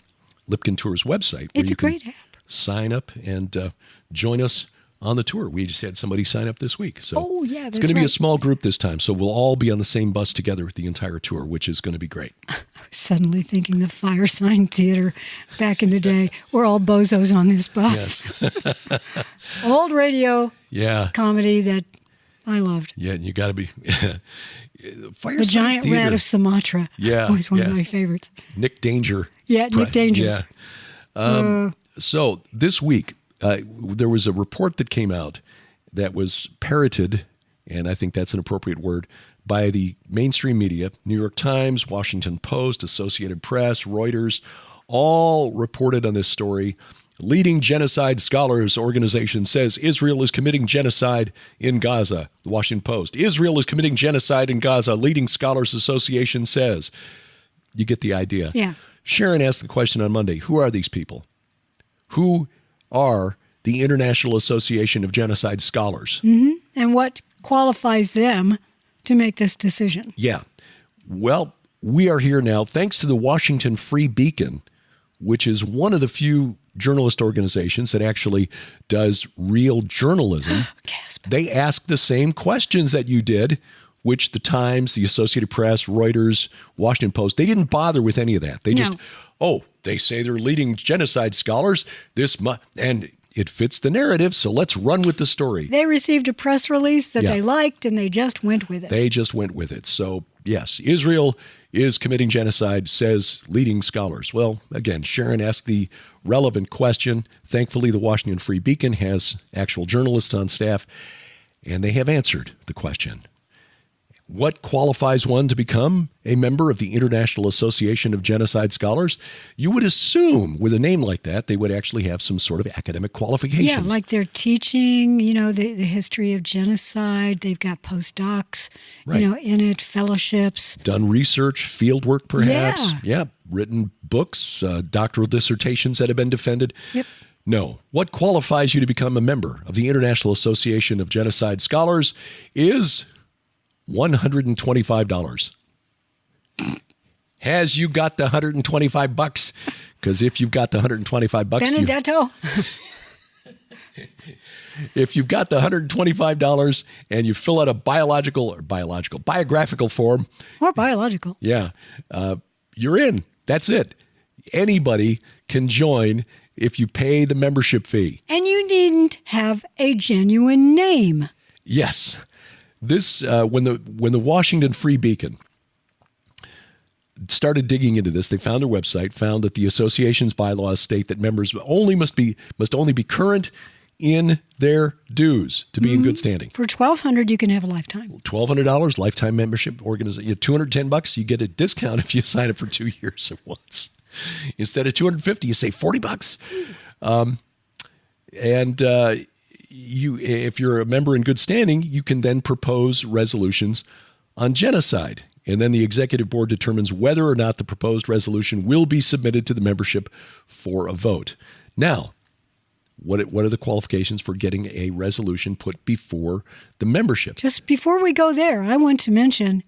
Lipkin Tours website. It's a great app. Sign up and join us on the tour. We just had somebody sign up this week. So it's going to be a small group this time. So we'll all be on the same bus together the entire tour, which is going to be great. I was suddenly thinking the Firesign Theater back in the day. We're all bozos on this bus. Yes. Old radio comedy that I loved. Yeah, you got to be. The Giant Rat of Sumatra was one of my favorites. Nick Danger. Yeah, Nick Danger. Yeah. So this week, there was a report that came out that was parroted, and I think that's an appropriate word, by the mainstream media. New York Times, Washington Post, Associated Press, Reuters, all reported on this story. Leading genocide scholars organization says Israel is committing genocide in Gaza. The Washington Post. Israel is committing genocide in Gaza. Leading Scholars Association says. You get the idea. Yeah. Sharon asked the question on Monday, who are these people? Who are the International Association of Genocide Scholars? Mm-hmm. And what qualifies them to make this decision? Yeah. Well, we are here now thanks to the Washington Free Beacon, which is one of the few journalist organizations that actually does real journalism. They ask the same questions that you did, which the Times, the Associated Press, Reuters, Washington Post, they didn't bother with any of that. They just, they say they're leading genocide scholars, and it fits the narrative, so let's run with the story. They received a press release that they liked, and they just went with it. They just went with it. So, yes, Israel is committing genocide, says leading scholars. Well, again, Sharon asked the relevant question. Thankfully, the Washington Free Beacon has actual journalists on staff, and they have answered the question. What qualifies one to become a member of the International Association of Genocide Scholars? You would assume with a name like that, they would actually have some sort of academic qualifications. Yeah, like they're teaching, the history of genocide. They've got postdocs, in it, fellowships. Done research, field work perhaps. Yeah. Written books, doctoral dissertations that have been defended. Yep. No. What qualifies you to become a member of the International Association of Genocide Scholars is $125. Has you got the $125? Because if you've got the $125, Benedetto. If you've got the $125 and you fill out a biographical form, or biological, you're in. That's it. Anybody can join if you pay the membership fee, and you needn't have a genuine name. Yes. This when the Washington Free Beacon started digging into this, they found their website, found that the association's bylaws state that members must only be current in their dues to be in good standing. For $1,200, you can have a lifetime. $1,200 lifetime membership organization. $210, you get a discount if you sign up for 2 years at once. Instead of $250, you save $40. And if you're a member in good standing, you can then propose resolutions on genocide. And then the executive board determines whether or not the proposed resolution will be submitted to the membership for a vote. Now, what are the qualifications for getting a resolution put before the membership? Just before we go there, I want to mention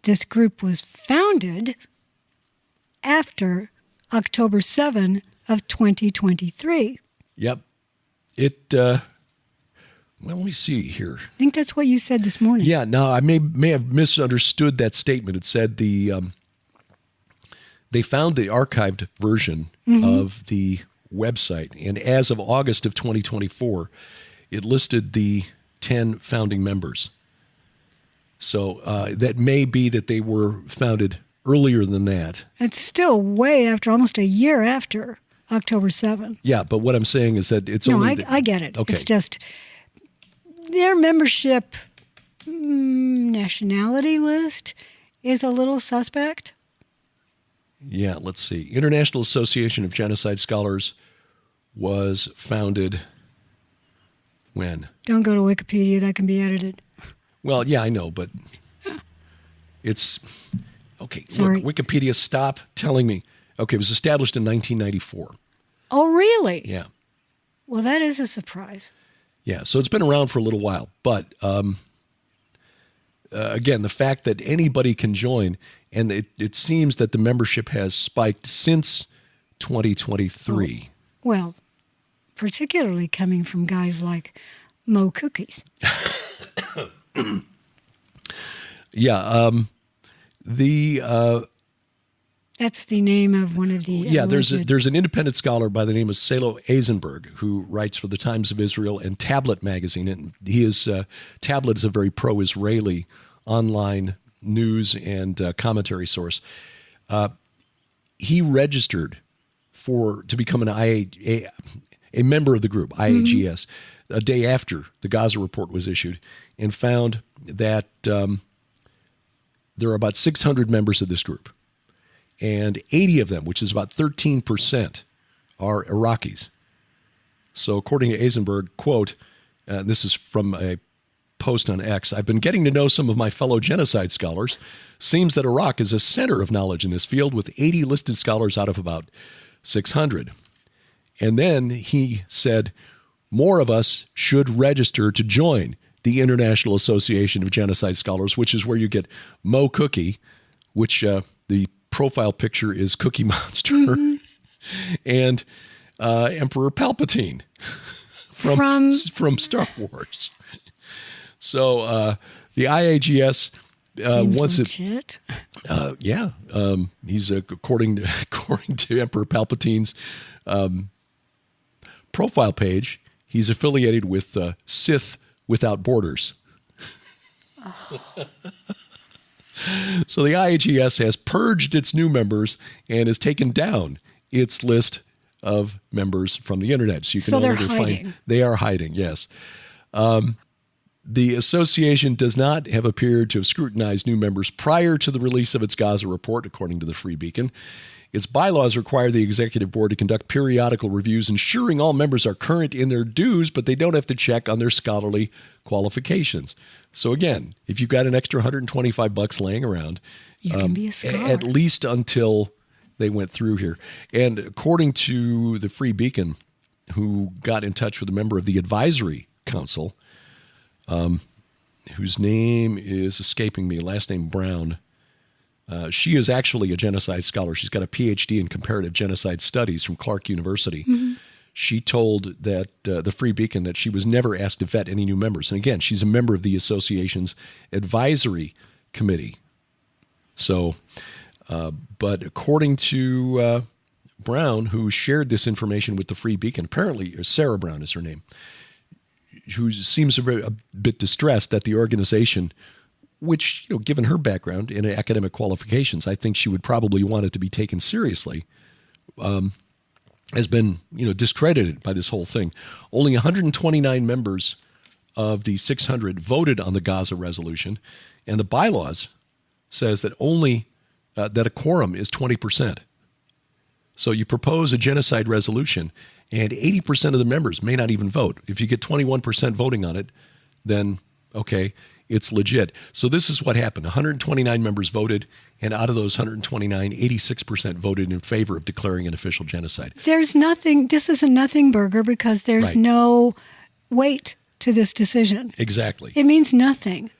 this group was founded after October 7 of 2023. Yep. Well, let me see here. I think that's what you said this morning. Yeah, now I may have misunderstood that statement. It said they found the archived version of the website, and as of August of 2024, it listed the 10 founding members. So that may be that they were founded earlier than that. It's still way after, almost a year after October 7. Yeah, but what I'm saying is that it's No, only... I get it. Okay. It's just their membership nationality list is a little suspect. Yeah, let's see. International Association of Genocide Scholars was founded when? Don't go to Wikipedia. That can be edited. Well, yeah, I know, but it's... Okay, Sorry. Look, Wikipedia, stop telling me. Okay, it was established in 1994. Oh, really? Yeah. Well, that is a surprise. Yeah, so it's been around for a little while. But, again, the fact that anybody can join, and it seems that the membership has spiked since 2023. Well, particularly coming from guys like Mo Cookies. Yeah, That's the name of one of the yeah. alleged... There's an independent scholar by the name of Salo Eisenberg who writes for the Times of Israel and Tablet magazine, and Tablet is a very pro-Israeli online news and commentary source. He registered to become a member of the group IAGS a day after the Gaza report was issued, and found that there are about 600 members of this group, and 80 of them, which is about 13%, are Iraqis. So according to Eisenberg, quote, this is from a post on X, "I've been getting to know some of my fellow genocide scholars. Seems that Iraq is a center of knowledge in this field, with 80 listed scholars out of about 600. And then he said, more of us should register to join the International Association of Genocide Scholars, which is where you get Mo Cookie, which the profile picture is Cookie Monster, and Emperor Palpatine from Star Wars. So the IAGS Seems once legit. he's according to Emperor Palpatine's profile page, he's affiliated with Sith Without Borders. So the IAGS has purged its new members and has taken down its list of members from the internet. So you can they're only hiding. They are hiding, yes. The association does not have appeared to have scrutinized new members prior to the release of its Gaza report, according to the Free Beacon. Its bylaws require the executive board to conduct periodical reviews, ensuring all members are current in their dues, but they don't have to check on their scholarly qualifications. So again, if you've got an extra $125 laying around, You can be a scholar. at least until they went through here. And according to the Free Beacon, who got in touch with a member of the advisory council, whose name is escaping me, last name Brown. She is actually a genocide scholar. She's got a PhD in comparative genocide studies from Clark University. She told that the Free Beacon that she was never asked to vet any new members. And again, she's a member of the association's advisory committee. So, but according to Brown, who shared this information with the Free Beacon, apparently Sarah Brown is her name, who seems a bit distressed that the organization, which, given her background and academic qualifications, I think she would probably want it to be taken seriously, has been, discredited by this whole thing. Only 129 members of the 600 voted on the Gaza resolution, and the bylaws says that only that a quorum is 20%. So you propose a genocide resolution, And 80% of the members may not even vote. If you get 21% voting on it, then, okay, it's legit. So this is what happened. 129 members voted, and out of those 129, 86% voted in favor of declaring an official genocide. There's nothing, this is a nothing burger because there's Right. no weight to this decision. Exactly. It means nothing.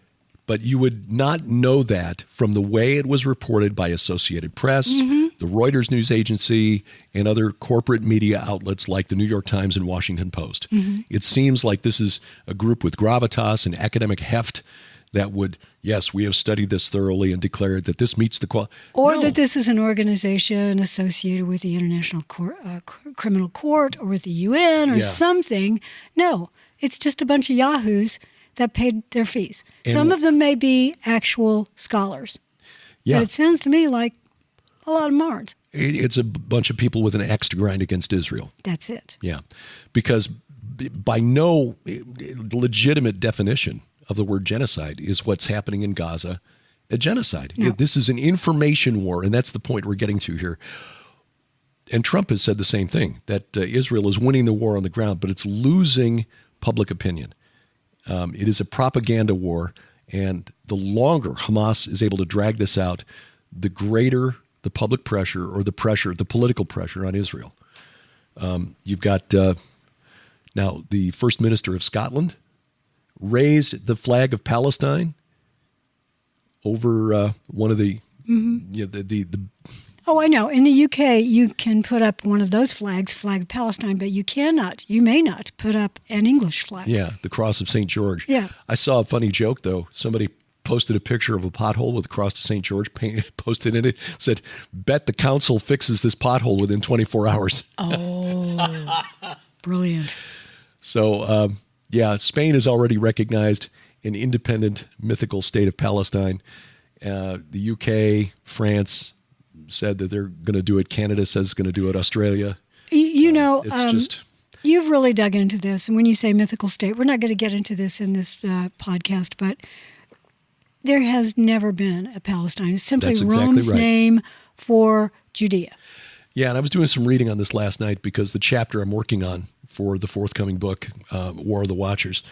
But you would not know that from the way it was reported by Associated Press, the Reuters news agency, and other corporate media outlets like the New York Times and Washington Post. It seems like this is a group with gravitas and academic heft that would, yes, we have studied this thoroughly and declared that this meets the quality. Or that this is an organization associated with the International Criminal Court or with the UN or Yeah. something. No, it's just a bunch of yahoos that paid their fees. And Some of them may be actual scholars. Yeah. But it sounds to me like a lot of them aren't. It's a bunch of people with an axe to grind against Israel. That's it. Yeah, because by no legitimate definition of the word genocide is what's happening in Gaza a genocide. No. This is an information war, and that's the point we're getting to here. And Trump has said the same thing, that Israel is winning the war on the ground, but it's losing public opinion. It is a propaganda war, and the longer Hamas is able to drag this out, the greater the public pressure or the political pressure on Israel. You've got now the First Minister of Scotland raised the flag of Palestine over one of the, the Oh, I know. In the UK, you can put up one of those flags, Flag of Palestine, but you may not put up an English flag. Yeah, the Cross of St. George. Yeah. I saw a funny joke, though. Somebody posted a picture of a pothole with the Cross of St. George posted in it, said, bet the council fixes this pothole within 24 hours. Oh, brilliant. So, Spain has already recognized an independent mythical state of Palestine. The UK, France said that they're going to do it. Canada says it's going to do it. Australia. You've really dug into this. And when you say mythical state, we're not going to get into this in this podcast, but there has never been a Palestine. It's simply That's exactly Rome's right. name for Judea. Yeah, and I was doing some reading on this last night because the chapter I'm working on for the forthcoming book, War of the Watchers,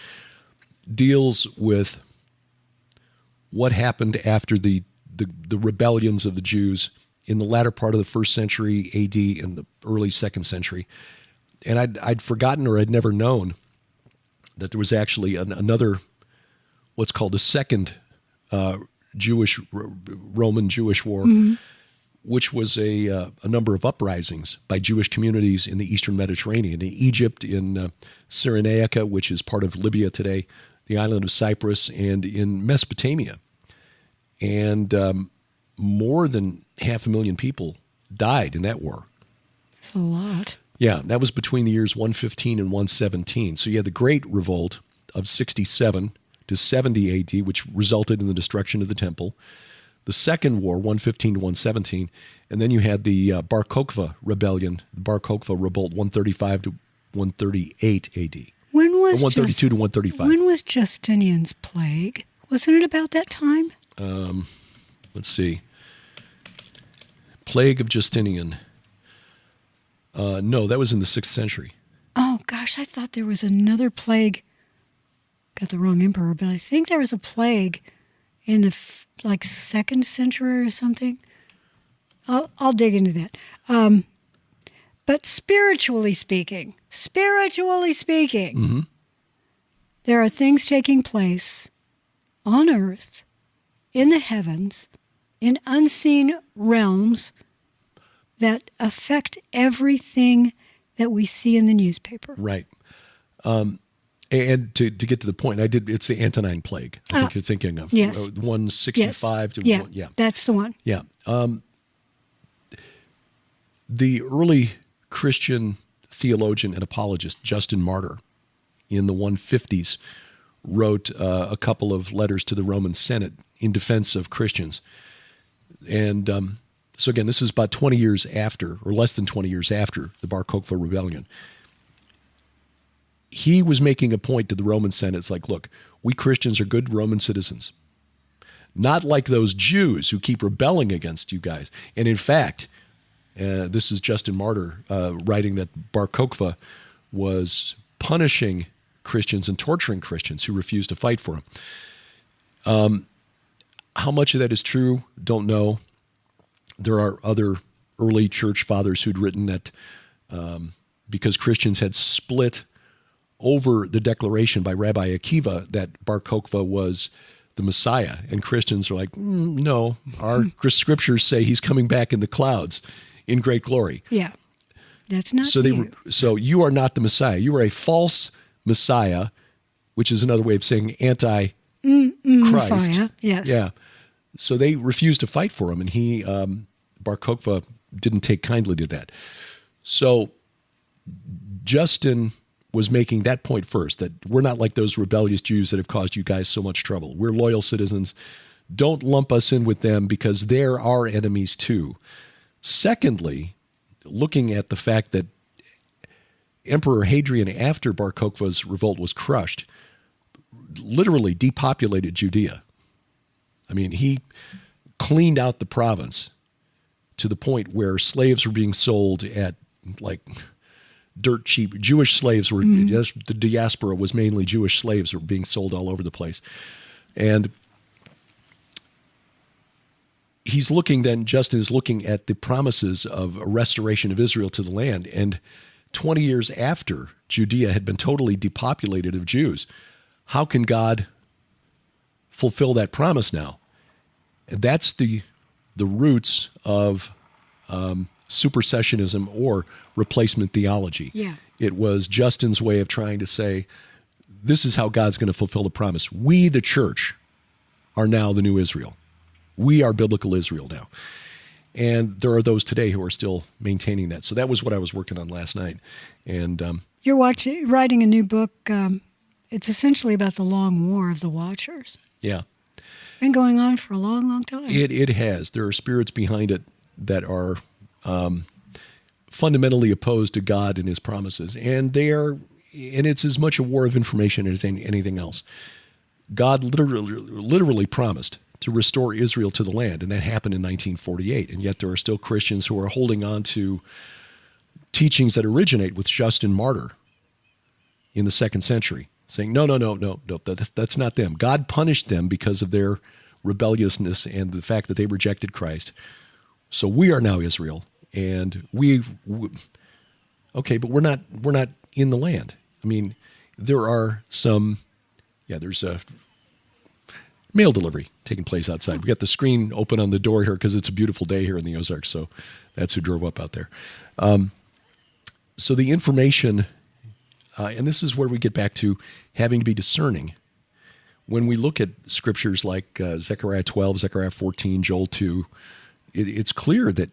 deals with what happened after the rebellions of the Jews in the latter part of the 1st century AD and the early 2nd century. And I'd forgotten or I'd never known that there was actually another, what's called a second Roman Jewish war, which was a number of uprisings by Jewish communities in the Eastern Mediterranean, in Egypt, in Cyrenaica, which is part of Libya today, the island of Cyprus, and in Mesopotamia. And more than 500,000 people died in that war. That's a lot. Yeah, that was between the years 115 and 117. So you had the Great Revolt of 67 to 70 AD, which resulted in the destruction of the temple. The Second War, 115 to 117. And then you had the Bar Kokhba Rebellion, Bar Kokhba Revolt, 135 to 138 AD. When was 132 to 135. When was Justinian's plague? Wasn't it about that time? Let's see. Plague of Justinian. No, that was in the 6th century. Oh, gosh, I thought there was another plague. Got the wrong emperor, but I think there was a plague in the 2nd century or something. I'll dig into that. But spiritually speaking, there are things taking place on earth, in the heavens, in unseen realms that affect everything that we see in the newspaper. Right. And to get to the point, it's the Antonine Plague, I think you're thinking of. Yes. 165 to Yeah, 1, yeah. that's the one. Yeah. The early Christian theologian and apologist, Justin Martyr, in the 150s, wrote a couple of letters to the Roman Senate in defense of Christians. And so again, this is about 20 years after, or less than 20 years after, the Bar Kokhba Rebellion. He was making a point to the Roman Senate. It's like, look, we Christians are good Roman citizens. Not like those Jews who keep rebelling against you guys. And in fact, This is Justin Martyr writing that Bar Kokhba was punishing Christians and torturing Christians who refused to fight for him. How much of that is true, don't know. There are other early church fathers who'd written that because Christians had split over the declaration by Rabbi Akiva that Bar Kokhba was the Messiah, and Christians are like, no, our scriptures say he's coming back in the clouds in great glory. Yeah, that's not so you. So you are not the Messiah. You are a false Messiah, which is another way of saying anti-Christ. Messiah, yes. Yeah. So they refused to fight for him, and he, Bar Kokhba, didn't take kindly to that. So Justin was making that point first, that we're not like those rebellious Jews that have caused you guys so much trouble. We're loyal citizens. Don't lump us in with them because they're our enemies too. Secondly, looking at the fact that Emperor Hadrian, after Bar Kokhba's revolt was crushed, literally depopulated Judea. I mean, he cleaned out the province to the point where slaves were being sold at like dirt cheap. Jewish slaves were, the diaspora was mainly Jewish slaves were being sold all over the place. And he's looking then, Justin is looking at the promises of a restoration of Israel to the land. And 20 years after Judea had been totally depopulated of Jews, how can God fulfill that promise now? And that's the roots of supersessionism or replacement theology. Yeah. It was Justin's way of trying to say, this is how God's going to fulfill the promise. We, the church, are now the new Israel. We are biblical Israel now. And there are those today who are still maintaining that. So that was what I was working on last night. And you're writing a new book. It's essentially about the long war of the Watchers. Yeah. Been going on for a long, long time. It has. There are spirits behind it that are fundamentally opposed to God and his promises. And it's as much a war of information as anything else. God literally promised to restore Israel to the land, and that happened in 1948. And yet there are still Christians who are holding on to teachings that originate with Justin Martyr in the 2nd century, saying, no, that's not them. God punished them because of their rebelliousness and the fact that they rejected Christ. So we are now Israel, and okay, but we're not in the land. I mean, there are there's a mail delivery taking place outside. We got the screen open on the door here because it's a beautiful day here in the Ozarks, so that's who drove up out there. So the information, and this is where we get back to having to be discerning. When we look at scriptures like Zechariah 12, Zechariah 14, Joel 2, it's clear that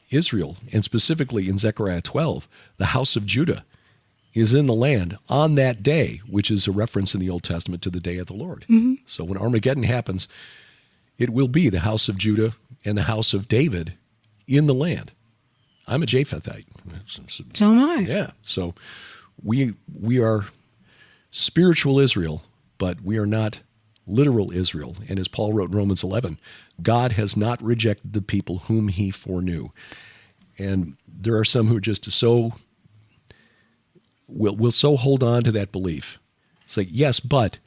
Israel, and specifically in Zechariah 12, the house of Judah, is in the land on that day, which is a reference in the Old Testament to the day of the Lord. Mm-hmm. So when Armageddon happens, it will be the house of Judah and the house of David in the land. I'm a Japhethite. So am I. Yeah. So we are spiritual Israel, but we are not literal Israel. And as Paul wrote in Romans 11, God has not rejected the people whom he foreknew. And there are some who are just will so hold on to that belief. It's like, yes, but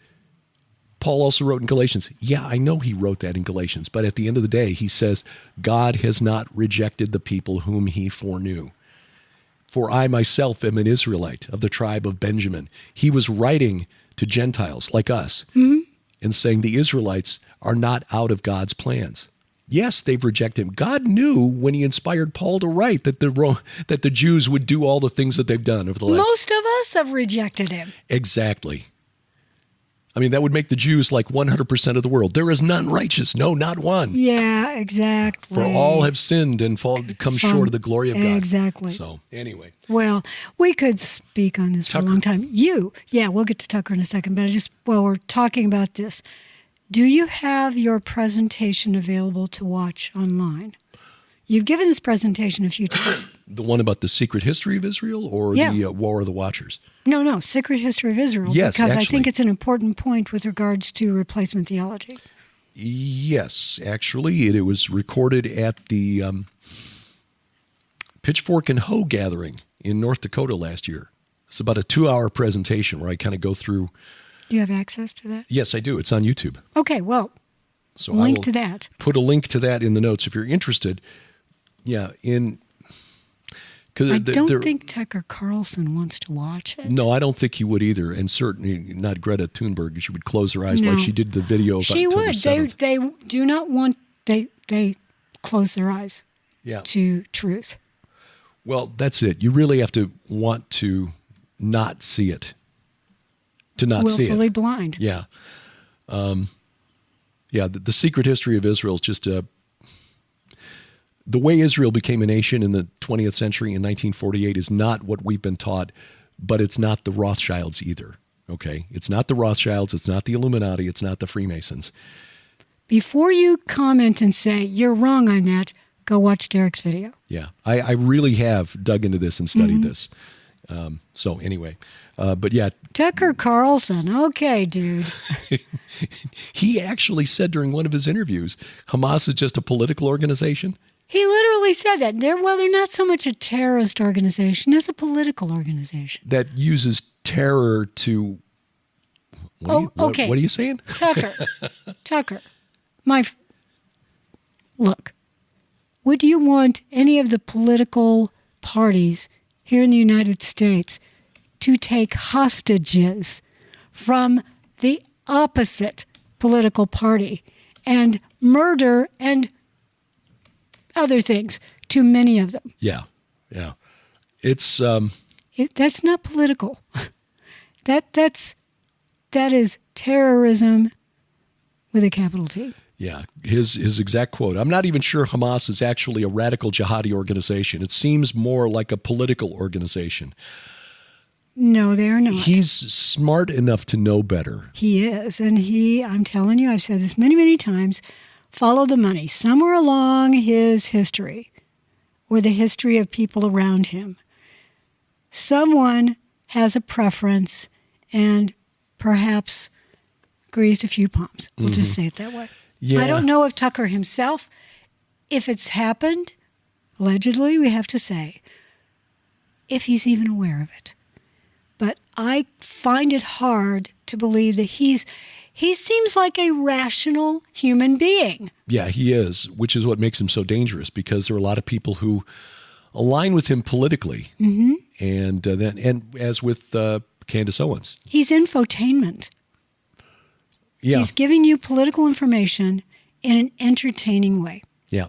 Paul also wrote in Galatians. Yeah, I know he wrote that in Galatians, but at the end of the day, he says, God has not rejected the people whom he foreknew. For I myself am an Israelite of the tribe of Benjamin. He was writing to Gentiles like us and saying the Israelites are not out of God's plans. Yes, they've rejected him. God knew when he inspired Paul to write that the Jews would do all the things that they've done over the last... Most of us have rejected him. Exactly. I mean, that would make the Jews like 100% of the world. There is none righteous. No, not one. Yeah, exactly. For all have sinned and come short of the glory of God. Exactly. So, anyway. Well, we could speak on this for a long time. We'll get to Tucker in a second, but while we're talking about this, do you have your presentation available to watch online? You've given this presentation a few times. The one about the secret history of Israel or the War of the Watchers? No, Secret History of Israel. Yes, because actually. I think it's an important point with regards to replacement theology. Yes, actually. It was recorded at the Pitchfork and Hoe gathering in North Dakota last year. It's about a 2-hour presentation where I kind of go through. Do you have access to that? Yes, I do. It's on YouTube. Okay, well, So link I will to that. Put a link to that in the notes if you're interested. Yeah, I don't think Tucker Carlson wants to watch it. No, I don't think he would either, and certainly not Greta Thunberg. She would close her eyes No. like she did the video of She October would. 7th. They do not want. They close their eyes Yeah. to truth. Well, that's it. You really have to want to not see it. To not see it. Willfully blind. Yeah. The secret history of Israel is just the way Israel became a nation in the 20th century in 1948 is not what we've been taught, but it's not the Rothschilds either. Okay? It's not the Rothschilds. It's not the Illuminati. It's not the Freemasons. Before you comment and say you're wrong on that, go watch Derek's video. Yeah. I really have dug into this and studied this. So anyway, but yeah. Tucker Carlson. Okay, dude. He actually said during one of his interviews, Hamas is just a political organization. He literally said that. They're not so much a terrorist organization as a political organization. That uses terror to... Okay. What are you saying? Tucker, look, would you want any of the political parties here in the United States to take hostages from the opposite political party and murder and other things to many of them? Yeah. It's that's not political. That is terrorism with a capital T. Yeah, his exact quote. I'm not even sure Hamas is actually a radical jihadi organization. It seems more like a political organization. No, they are not. He's smart enough to know better. He is. And I'm telling you, I've said this many, many times, follow the money. Somewhere along his history or the history of people around him, someone has a preference and perhaps greased a few palms. We'll just say it that way. Yeah. I don't know if Tucker himself, if it's happened, allegedly, we have to say, if he's even aware of it. But I find it hard to believe that he seems like a rational human being. Yeah, he is, which is what makes him so dangerous, because there are a lot of people who align with him politically. Mm-hmm. And as with Candace Owens. He's infotainment. Yeah. He's giving you political information in an entertaining way. Yeah.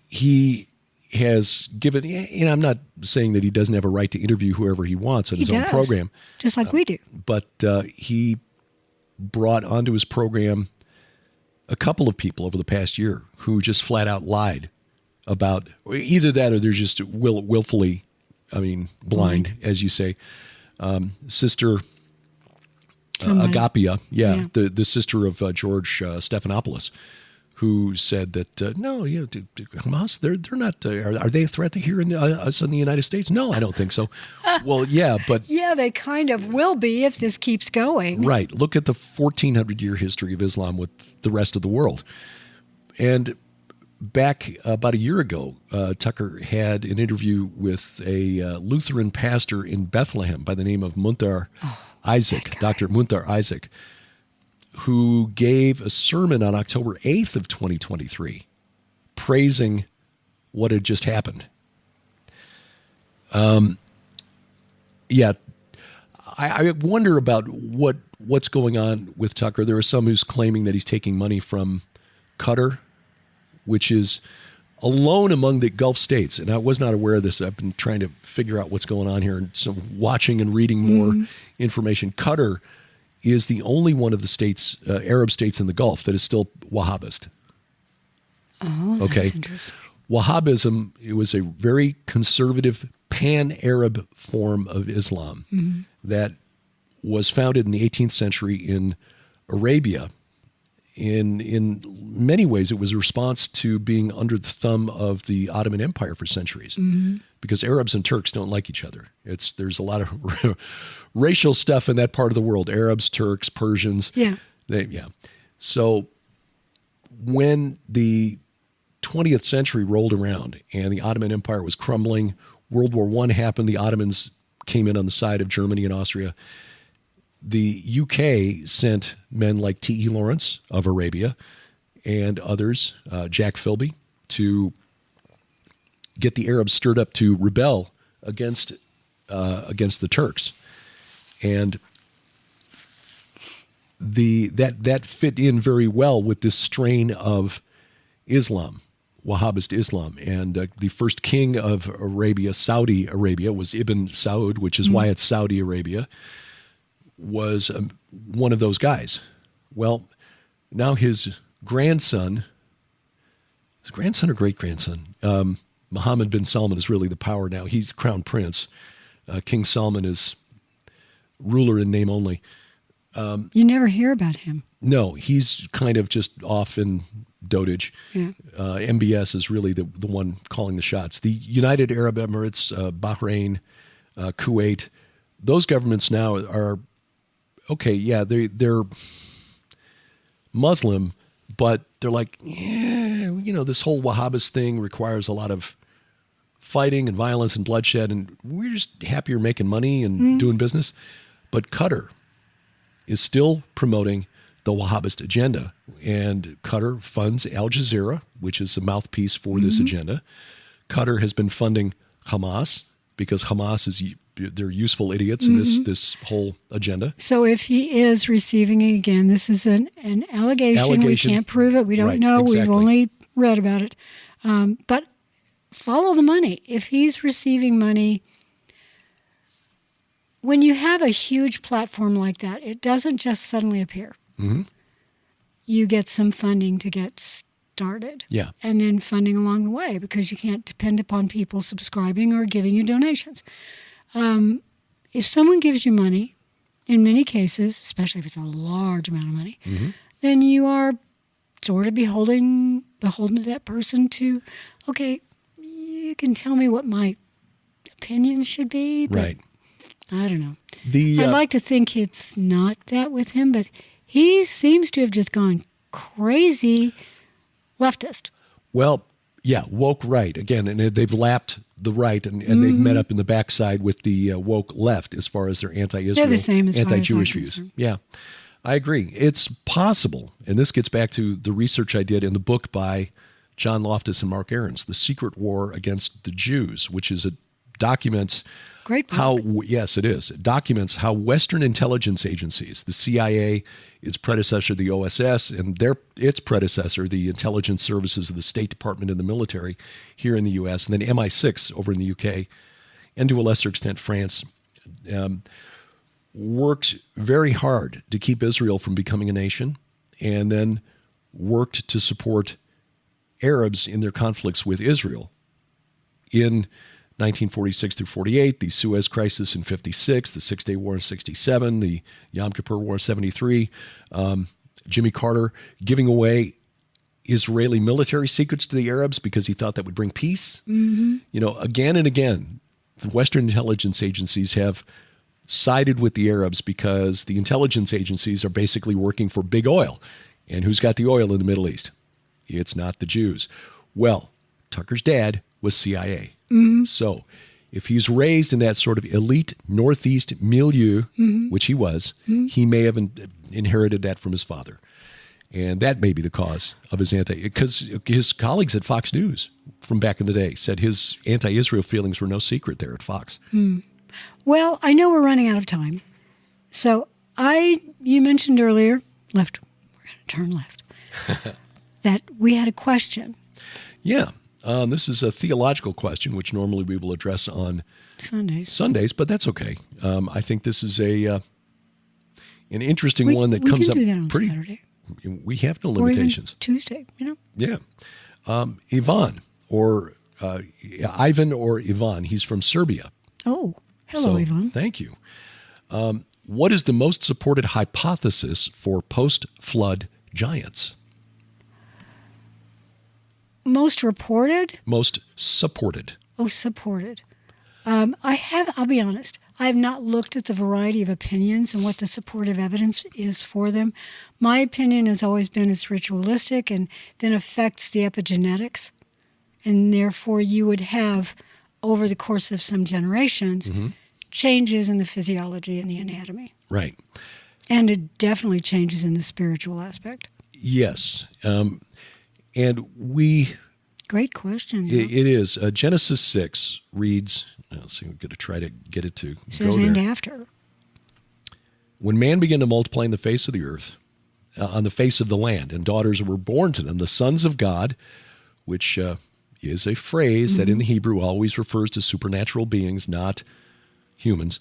He has given, and I'm not saying that he doesn't have a right to interview whoever he wants on his own program. Just like we do. But he brought onto his program a couple of people over the past year who just flat out lied about either that or they're just willfully, blind, as you say. Sister Agapia, the sister of George Stephanopoulos, who said that Hamas, they're not. Are they a threat to here in us in the United States? No, I don't think so. Well, yeah, but they kind of will be if this keeps going. Right. Look at the 1,400-year history of Islam with the rest of the world. And back about a year ago, Tucker had an interview with a Lutheran pastor in Bethlehem by the name of Muntar Isaac, Dr. Muntar Isaac, who gave a sermon on October 8th of 2023, praising what had just happened. I wonder about what's going on with Tucker. There are some who's claiming that he's taking money from Qatar, which is alone among the Gulf states. And I was not aware of this. I've been trying to figure out what's going on here and so watching and reading more information. Qatar is the only one of the states, Arab states in the Gulf, that is still Wahhabist. Oh, that's interesting. Wahhabism, it was a very conservative pan-Arab form of Islam that was founded in the 18th century in Arabia. In many ways, it was a response to being under the thumb of the Ottoman Empire for centuries, because Arabs and Turks don't like each other. There's a lot of racial stuff in that part of the world: Arabs, Turks, Persians. Yeah. So when the 20th century rolled around and the Ottoman Empire was crumbling. World War I happened. The Ottomans came in on the side of Germany and Austria. The UK sent men like T.E. Lawrence of Arabia and others, Jack Philby, to get the Arabs stirred up to rebel against the Turks. And that fit in very well with this strain of Islam, Wahhabist Islam. And the first king of Arabia, Saudi Arabia, was Ibn Saud, which is why it's Saudi Arabia, was one of those guys. Well, now his grandson or great-grandson, Mohammed bin Salman is really the power now. He's crown prince. King Salman is ruler in name only. You never hear about him. No, he's kind of just off in dotage. Yeah. MBS is really the one calling the shots. The United Arab Emirates, Bahrain, Kuwait, those governments now are, okay, yeah, they're Muslim, but they're like, yeah, this whole Wahhabist thing requires a lot of fighting and violence and bloodshed, and we're just happier making money and doing business. But Qatar is still promoting the Wahhabist agenda, and Qatar funds Al Jazeera, which is a mouthpiece for this agenda. Qatar has been funding Hamas because Hamas they're useful idiots in this whole agenda. So if he is receiving it again, this is an allegation. We can't prove it. We don't know. Exactly. We've only read about it. But follow the money. If he's receiving money, when you have a huge platform like that, it doesn't just suddenly appear. Mm-hmm. You get some funding to get started. Yeah. And then funding along the way, because you can't depend upon people subscribing or giving you donations. If someone gives you money, in many cases, especially if it's a large amount of money, then you are sort of beholden to that person to, okay, you can tell me what my opinion should be, but Right. I don't know. I'd I'd like to think it's not that with him, but he seems to have just gone crazy leftist. Well, yeah, woke right. Again, and they've lapped the right, and they've met up in the backside with the woke left as far as their anti-Israel, They're the same as far as anti-Jewish I'm views. concerned. Yeah, I agree. It's possible, and this gets back to the research I did in the book by John Loftus and Mark Ahrens, The Secret War Against the Jews, which documents Great book. how, yes, it is. It documents how Western intelligence agencies, the CIA, its predecessor, the OSS, and its predecessor, the intelligence services of the State Department and the military here in the U.S., and then MI6 over in the U.K., and to a lesser extent France, worked very hard to keep Israel from becoming a nation, and then worked to support Arabs in their conflicts with Israel. In 1946 through 48, the Suez Crisis in 56, the Six-Day War in 67, the Yom Kippur War in 73, Jimmy Carter giving away Israeli military secrets to the Arabs because he thought that would bring peace. Again and again, the Western intelligence agencies have sided with the Arabs because the intelligence agencies are basically working for big oil. And who's got the oil in the Middle East? It's not the Jews. Well, Tucker's dad was CIA. So if he's raised in that sort of elite Northeast milieu, which he was, he may have inherited that from his father. And that may be the cause of his because his colleagues at Fox News from back in the day said his anti-Israel feelings were no secret there at Fox. Well, I know we're running out of time. So you mentioned earlier, we're going to turn left, that we had a question. Yeah. This is a theological question, which normally we will address on Sundays, but that's okay. I think this is an interesting one that comes up. We can do that on Saturday. We have no limitations. Or even Tuesday, Yeah. Ivan, or Ivan or Ivan, he's from Serbia. Oh, hello, Ivan. Thank you. What is the most supported hypothesis for post-flood giants? Most reported? Most supported. Oh, supported. I'll be honest, I have not looked at the variety of opinions and what the supportive evidence is for them. My opinion has always been it's ritualistic and then affects the epigenetics. and therefore you would have, over the course of some generations, changes in the physiology and the anatomy. Right. And it definitely changes in the spiritual aspect. Yes. And we... Great question. It is. Genesis 6 reads, let's see, we're going to try to get it to It says, go there. and after. When man began to multiply in the face of the earth, on the face of the land, and daughters were born to them, the sons of God, which is a phrase that in the Hebrew always refers to supernatural beings, not humans,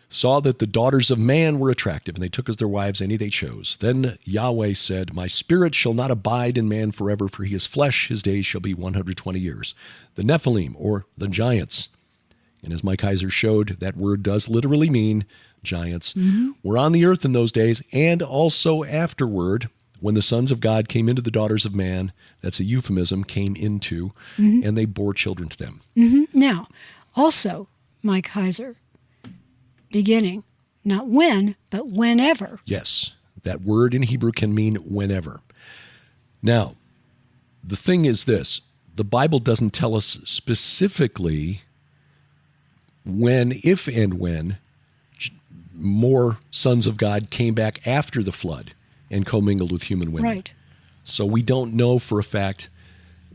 saw that the daughters of man were attractive, and they took as their wives any they chose. Then Yahweh said, my spirit shall not abide in man forever, for he is flesh, his days shall be 120 years. The Nephilim, or the giants, and as Mike Heiser showed, that word does literally mean giants, were on the earth in those days, and also afterward, when the sons of God came into the daughters of man, that's a euphemism, came into, and they bore children to them. Now, also, Mike Heiser, beginning, not when, but whenever. Yes, that word in Hebrew can mean whenever. Now, the thing is this, the Bible doesn't tell us specifically when, if and when, more sons of God came back after the flood and commingled with human women. Right. So we don't know for a fact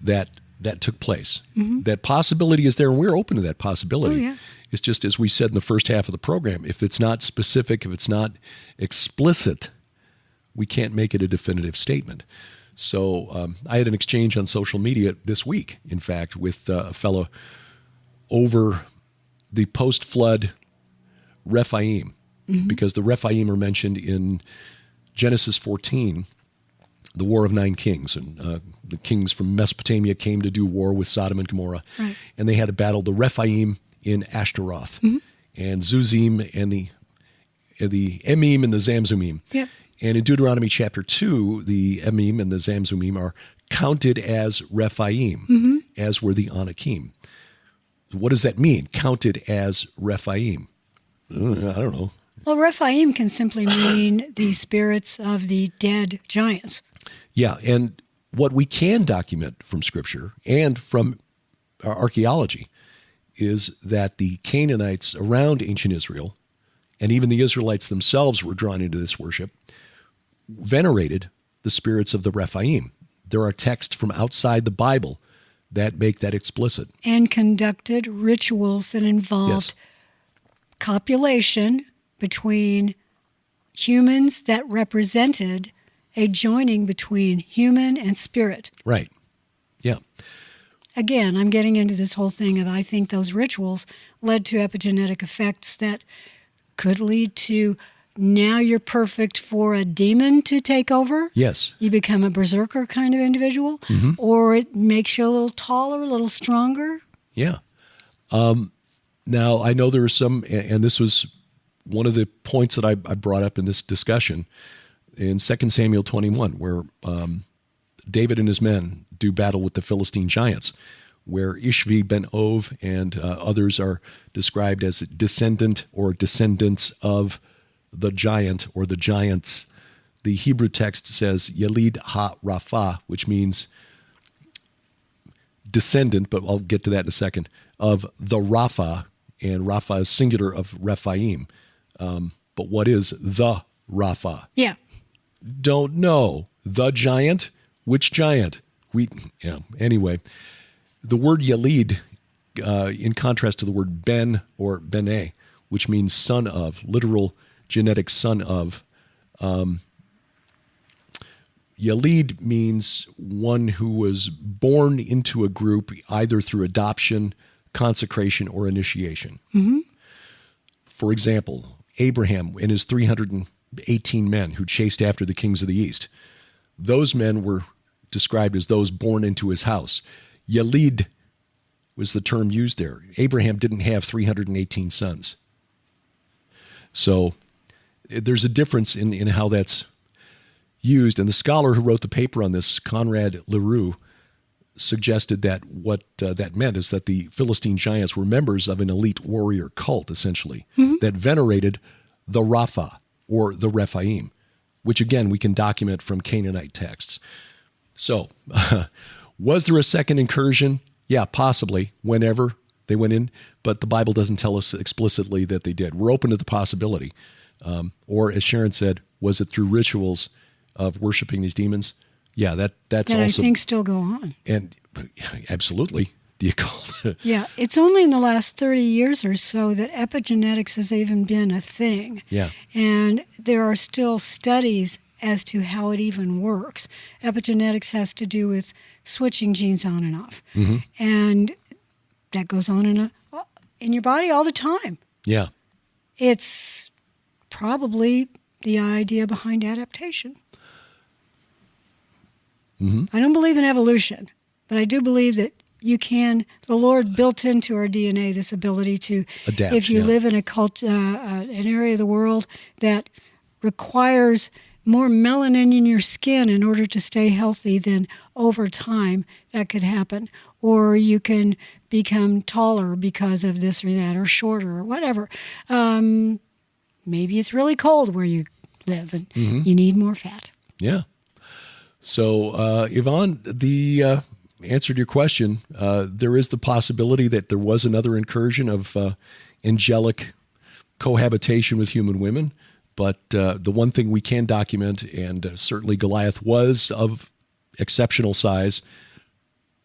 that that took place. That possibility is there, and we're open to that possibility. Oh, yeah. It's just, as we said in the first half of the program, if it's not specific, if it's not explicit, we can't make it a definitive statement. So I had an exchange on social media this week, in fact, with a fellow over the post-flood Rephaim, because the Rephaim are mentioned in Genesis 14, the War of Nine Kings. And the kings from Mesopotamia came to do war with Sodom and Gomorrah. Right. And they had to battle the Rephaim in Ashtaroth, and Zuzim and the Emim and the Zamzumim. Yep. And in Deuteronomy chapter 2, the Emim and the Zamzumim are counted as Rephaim, as were the Anakim. What does that mean, counted as Rephaim? I don't know. Well, Rephaim can simply mean the spirits of the dead giants. Yeah, and what we can document from Scripture and from archaeology is that the Canaanites around ancient Israel, and even the Israelites themselves were drawn into this worship, venerated the spirits of the Rephaim. There are texts from outside the Bible that make that explicit. And conducted rituals that involved copulation between humans that represented a joining between human and spirit. Right. Yeah. Again, I'm getting into this whole thing of I think those rituals led to epigenetic effects that could lead to now you're perfect for a demon to take over. Yes. You become a berserker kind of individual, or it makes you a little taller, a little stronger. Yeah. Now, I know there are some, and this was one of the points that I brought up in this discussion in 2 Samuel 21, where David and his men do battle with the Philistine giants, where Ishvi ben Ov and others are described as descendant or descendants of the giant or the giants. The Hebrew text says Yalid ha-Rapha, which means descendant, but I'll get to that in a second, of the Rapha, and Rapha is singular of Rephaim. But what is the Rapha? Yeah. Don't know. The giant? Which giant? Anyway, the word Yalid, in contrast to the word Ben or Bene, which means son of, literal genetic son of, Yalid means one who was born into a group either through adoption, consecration, or initiation. For example, Abraham and his 318 men who chased after the kings of the east, those men were described as those born into his house. Yalid was the term used there. Abraham didn't have 318 sons. So there's a difference in how that's used. And the scholar who wrote the paper on this, Conrad Leroux, suggested that what that meant is that the Philistine giants were members of an elite warrior cult, essentially, that venerated the Rapha, or the Rephaim, which, again, we can document from Canaanite texts. So, was there a second incursion? Yeah, possibly, whenever they went in, but the Bible doesn't tell us explicitly that they did. We're open to the possibility. Or as Sharon said, was it through rituals of worshiping these demons? Yeah, that's that also... I think still go on. And absolutely, the occult. Yeah, it's only in the last 30 years or so that epigenetics has even been a thing. Yeah. And there are still studies as to how it even works. Epigenetics has to do with switching genes on and off. Mm-hmm. And that goes on in your body all the time. Yeah. It's probably the idea behind adaptation. Mm-hmm. I don't believe in evolution, but I do believe that the Lord built into our DNA this ability to adapt. If you live in an area of the world that requires more melanin in your skin in order to stay healthy, then over time that could happen. Or you can become taller because of this or that, or shorter, or whatever. Maybe it's really cold where you live and you need more fat. Yeah. So, Yvonne, the answer to your question, there is the possibility that there was another incursion of angelic cohabitation with human women. But the one thing we can document, and certainly Goliath was of exceptional size,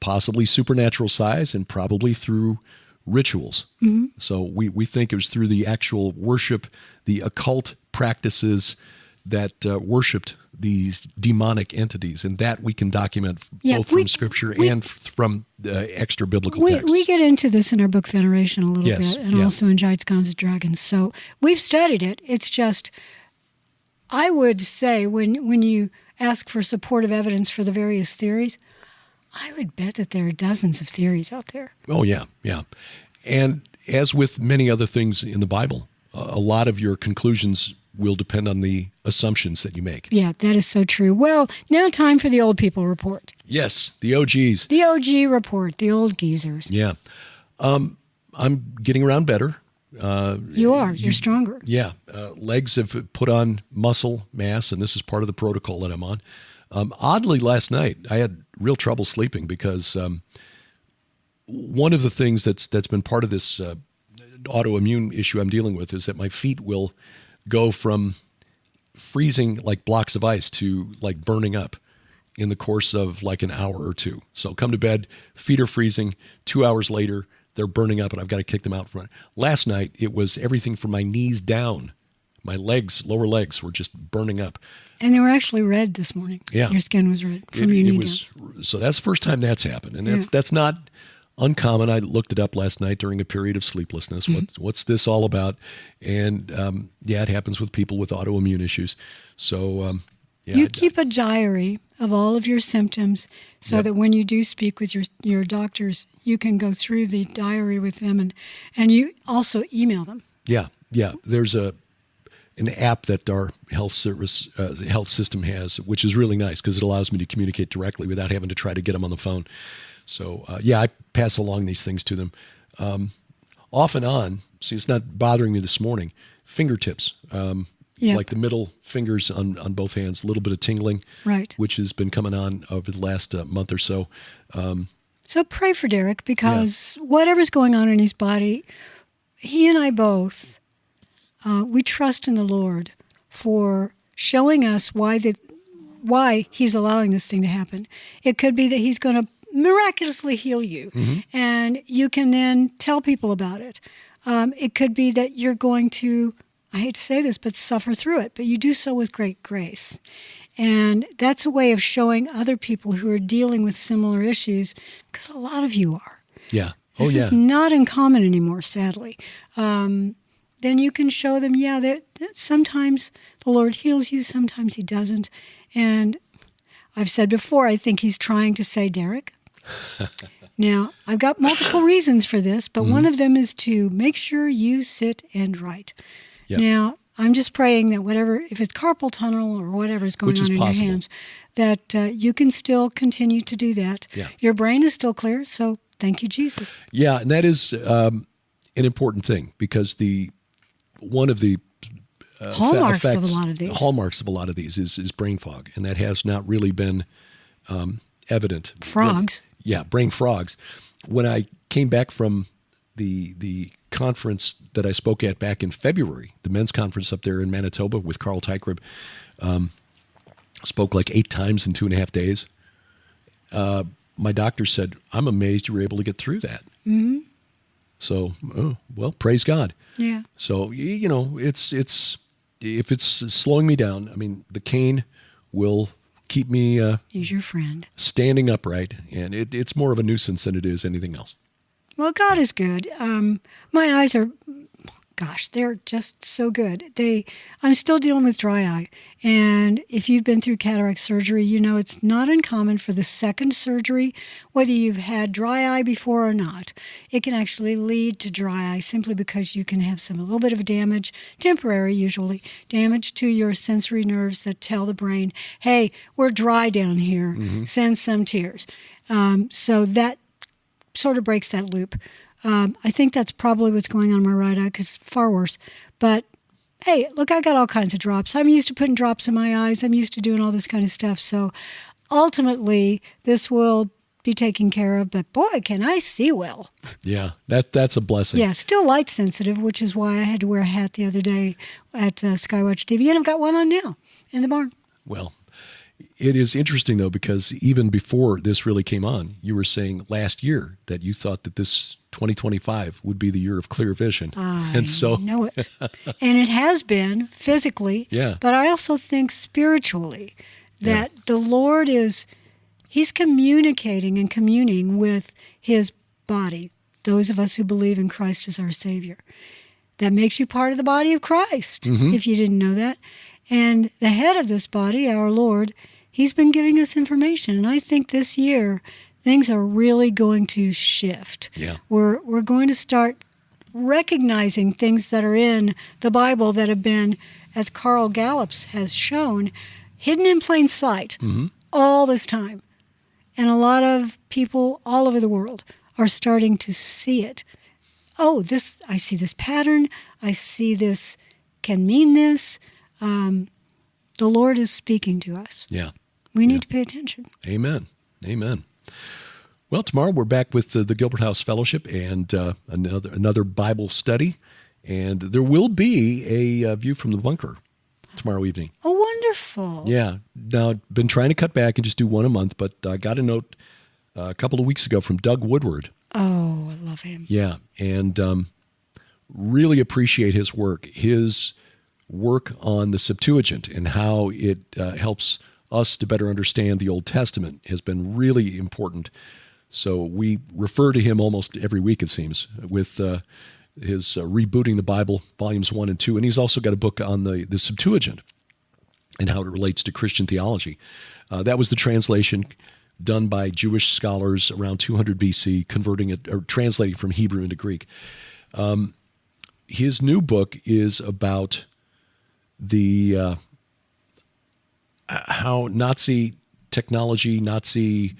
possibly supernatural size, and probably through rituals. Mm-hmm. So we think it was through the actual worship, the occult practices that worshipped these demonic entities, and that we can document both from Scripture and from extra biblical texts. We get into this in our book Veneration a little bit, and yeah. also in Giants, Guns, and Dragons. So we've studied it. It's just, I would say, when you ask for supportive evidence for the various theories, I would bet that there are dozens of theories out there. Oh, yeah, yeah. And as with many other things in the Bible, a lot of your conclusions will depend on the assumptions that you make. Yeah, that is so true. Well, now time for the old people report. Yes, the OGs. The OG report, the old geezers. Yeah. I'm getting around better. You are. You're stronger. Yeah. Legs have put on muscle mass, and this is part of the protocol that I'm on. Oddly, last night, I had real trouble sleeping because one of the things that's been part of this autoimmune issue I'm dealing with is that my feet will go from freezing like blocks of ice to like burning up in the course of like an hour or two. So come to bed, feet are freezing. 2 hours later, they're burning up, and I've got to kick them out front. Last night, it was everything from my knees down. My legs, lower legs, were just burning up. And they were actually red this morning. Yeah. Your skin was red from your knee down. So that's the first time that's happened. And that's not uncommon. I looked it up last night during a period of sleeplessness. Mm-hmm. What's this all about? And it happens with people with autoimmune issues. So you keep a diary of all of your symptoms so that when you do speak with your doctors, you can go through the diary with them, and you also email them. Yeah. There's an app that our health system has, which is really nice because it allows me to communicate directly without having to try to get them on the phone. So, I pass along these things to them. Off and on, see, it's not bothering me this morning, fingertips, like the middle fingers on both hands, a little bit of tingling, right, which has been coming on over the last month or so. So pray for Derek, because whatever's going on in his body, he and I both, we trust in the Lord for showing us why he's allowing this thing to happen. It could be that he's going to miraculously heal you, and you can then tell people about it. It could be that you're going to, I hate to say this, but suffer through it, but you do so with great grace. And that's a way of showing other people who are dealing with similar issues, because a lot of you are. Yeah. This is not uncommon anymore, sadly. Then you can show them, that sometimes the Lord heals you, sometimes he doesn't. And I've said before, I think he's trying to say, Derek. Now, I've got multiple reasons for this, but one of them is to make sure you sit and write. Yep. Now, I'm just praying that if it's carpal tunnel or whatever's going on in your hands, that you can still continue to do that. Yeah. Your brain is still clear, so thank you, Jesus. Yeah, and that is an important thing, because one of the hallmarks effects, of a lot of these is brain fog, and that has not really been evident. Frogs. Brain frogs. when I came back from the conference that I spoke at back in February, the men's conference up there in Manitoba with Carl Teichrieb, spoke like 8 times in 2.5 days. My doctor said, I'm amazed you were able to get through that. Mm-hmm. So, well, praise God. Yeah. So, it's if it's slowing me down, I mean, the cane will keep me He's your friend. standing upright, and it's more of a nuisance than it is anything else. Well, God is good. My eyes are, they're just so good. I'm still dealing with dry eye. And if you've been through cataract surgery, you know it's not uncommon for the second surgery, whether you've had dry eye before or not. It can actually lead to dry eye simply because you can have a little bit of damage, temporary usually, damage to your sensory nerves that tell the brain, hey, we're dry down here, send some tears. So that sort of breaks that loop. I think that's probably what's going on in my right eye, because it's far worse. But hey, look, I got all kinds of drops. I'm used to putting drops in my eyes. I'm used to doing all this kind of stuff. So ultimately, this will be taken care of. But boy, can I see well. Yeah, that's a blessing. Yeah, still light sensitive, which is why I had to wear a hat the other day at Skywatch TV. And I've got one on now in the barn. Well, it is interesting, though, because even before this really came on, you were saying last year that you thought that this 2025 would be the year of clear vision. I know it. And it has been physically, Yeah. But I also think spiritually that the Lord He's communicating and communing with His body, those of us who believe in Christ as our Savior. That makes you part of the body of Christ, if you didn't know that. And the head of this body, our Lord, He's been giving us information. And I think this year, things are really going to shift. Yeah. We're going to start recognizing things that are in the Bible that have been, as Carl Gallups has shown, hidden in plain sight all this time. And a lot of people all over the world are starting to see it. Oh, I see this pattern. I see this can mean this. The Lord is speaking to us. Yeah. We need to pay attention. Amen. Amen. Well, tomorrow we're back with the Gilbert House Fellowship and another Bible study. And there will be a view from the bunker tomorrow evening. Oh, wonderful. Yeah. Now, I've been trying to cut back and just do one a month, but I got a note a couple of weeks ago from Doug Woodward. Oh, I love him. Yeah. And really appreciate his work. His work on the Septuagint and how it helps us to better understand the Old Testament has been really important. So we refer to him almost every week, it seems, with his Rebooting the Bible, Volumes 1 and 2. And he's also got a book on the Septuagint and how it relates to Christian theology. That was the translation done by Jewish scholars around 200 BC, converting it or translating from Hebrew into Greek. His new book is about the how Nazi technology, Nazi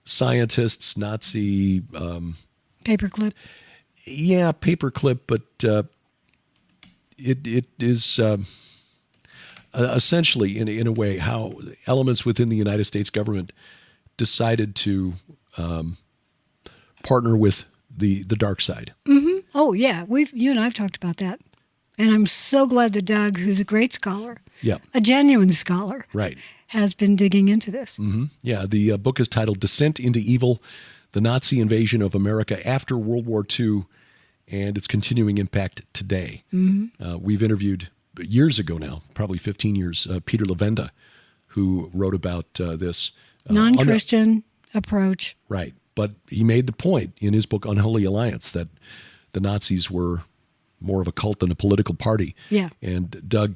scientists, Nazi Paperclip. Yeah, paperclip, but it is essentially, in a way, how elements within the United States government decided to partner with the dark side. Mm-hmm. Oh, yeah. You and I have talked about that. And I'm so glad that Doug, who's a great scholar, a genuine scholar, Right. has been digging into this. Mm-hmm. Yeah, the book is titled Descent into Evil, The Nazi Invasion of America After World War II and Its Continuing Impact Today. Mm-hmm. We've interviewed years ago now, probably 15 years, Peter Levenda, who wrote about this. Non-Christian approach. Right. But he made the point in his book Unholy Alliance that the Nazis were more of a cult than a political party. Yeah. And Doug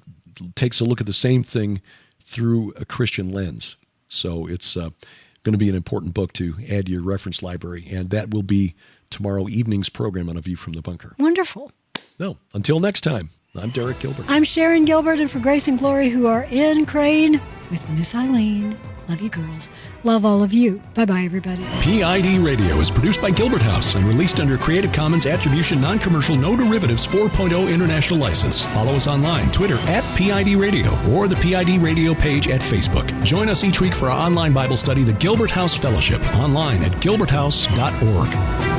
takes a look at the same thing through a Christian lens. So it's going to be an important book to add to your reference library. And that will be tomorrow evening's program on A View from the Bunker. Wonderful. No, until next time, I'm Derek Gilbert. I'm Sharon Gilbert, and for Grace and Glory, who are in Crane with Miss Eileen. Love you, girls. Love all of you. Bye-bye, everybody. PID Radio is produced by Gilbert House and released under Creative Commons Attribution Non-Commercial No Derivatives 4.0 International License. Follow us online, Twitter @PID Radio, or the PID Radio page at Facebook. Join us each week for our online Bible study, the Gilbert House Fellowship, online at gilberthouse.org.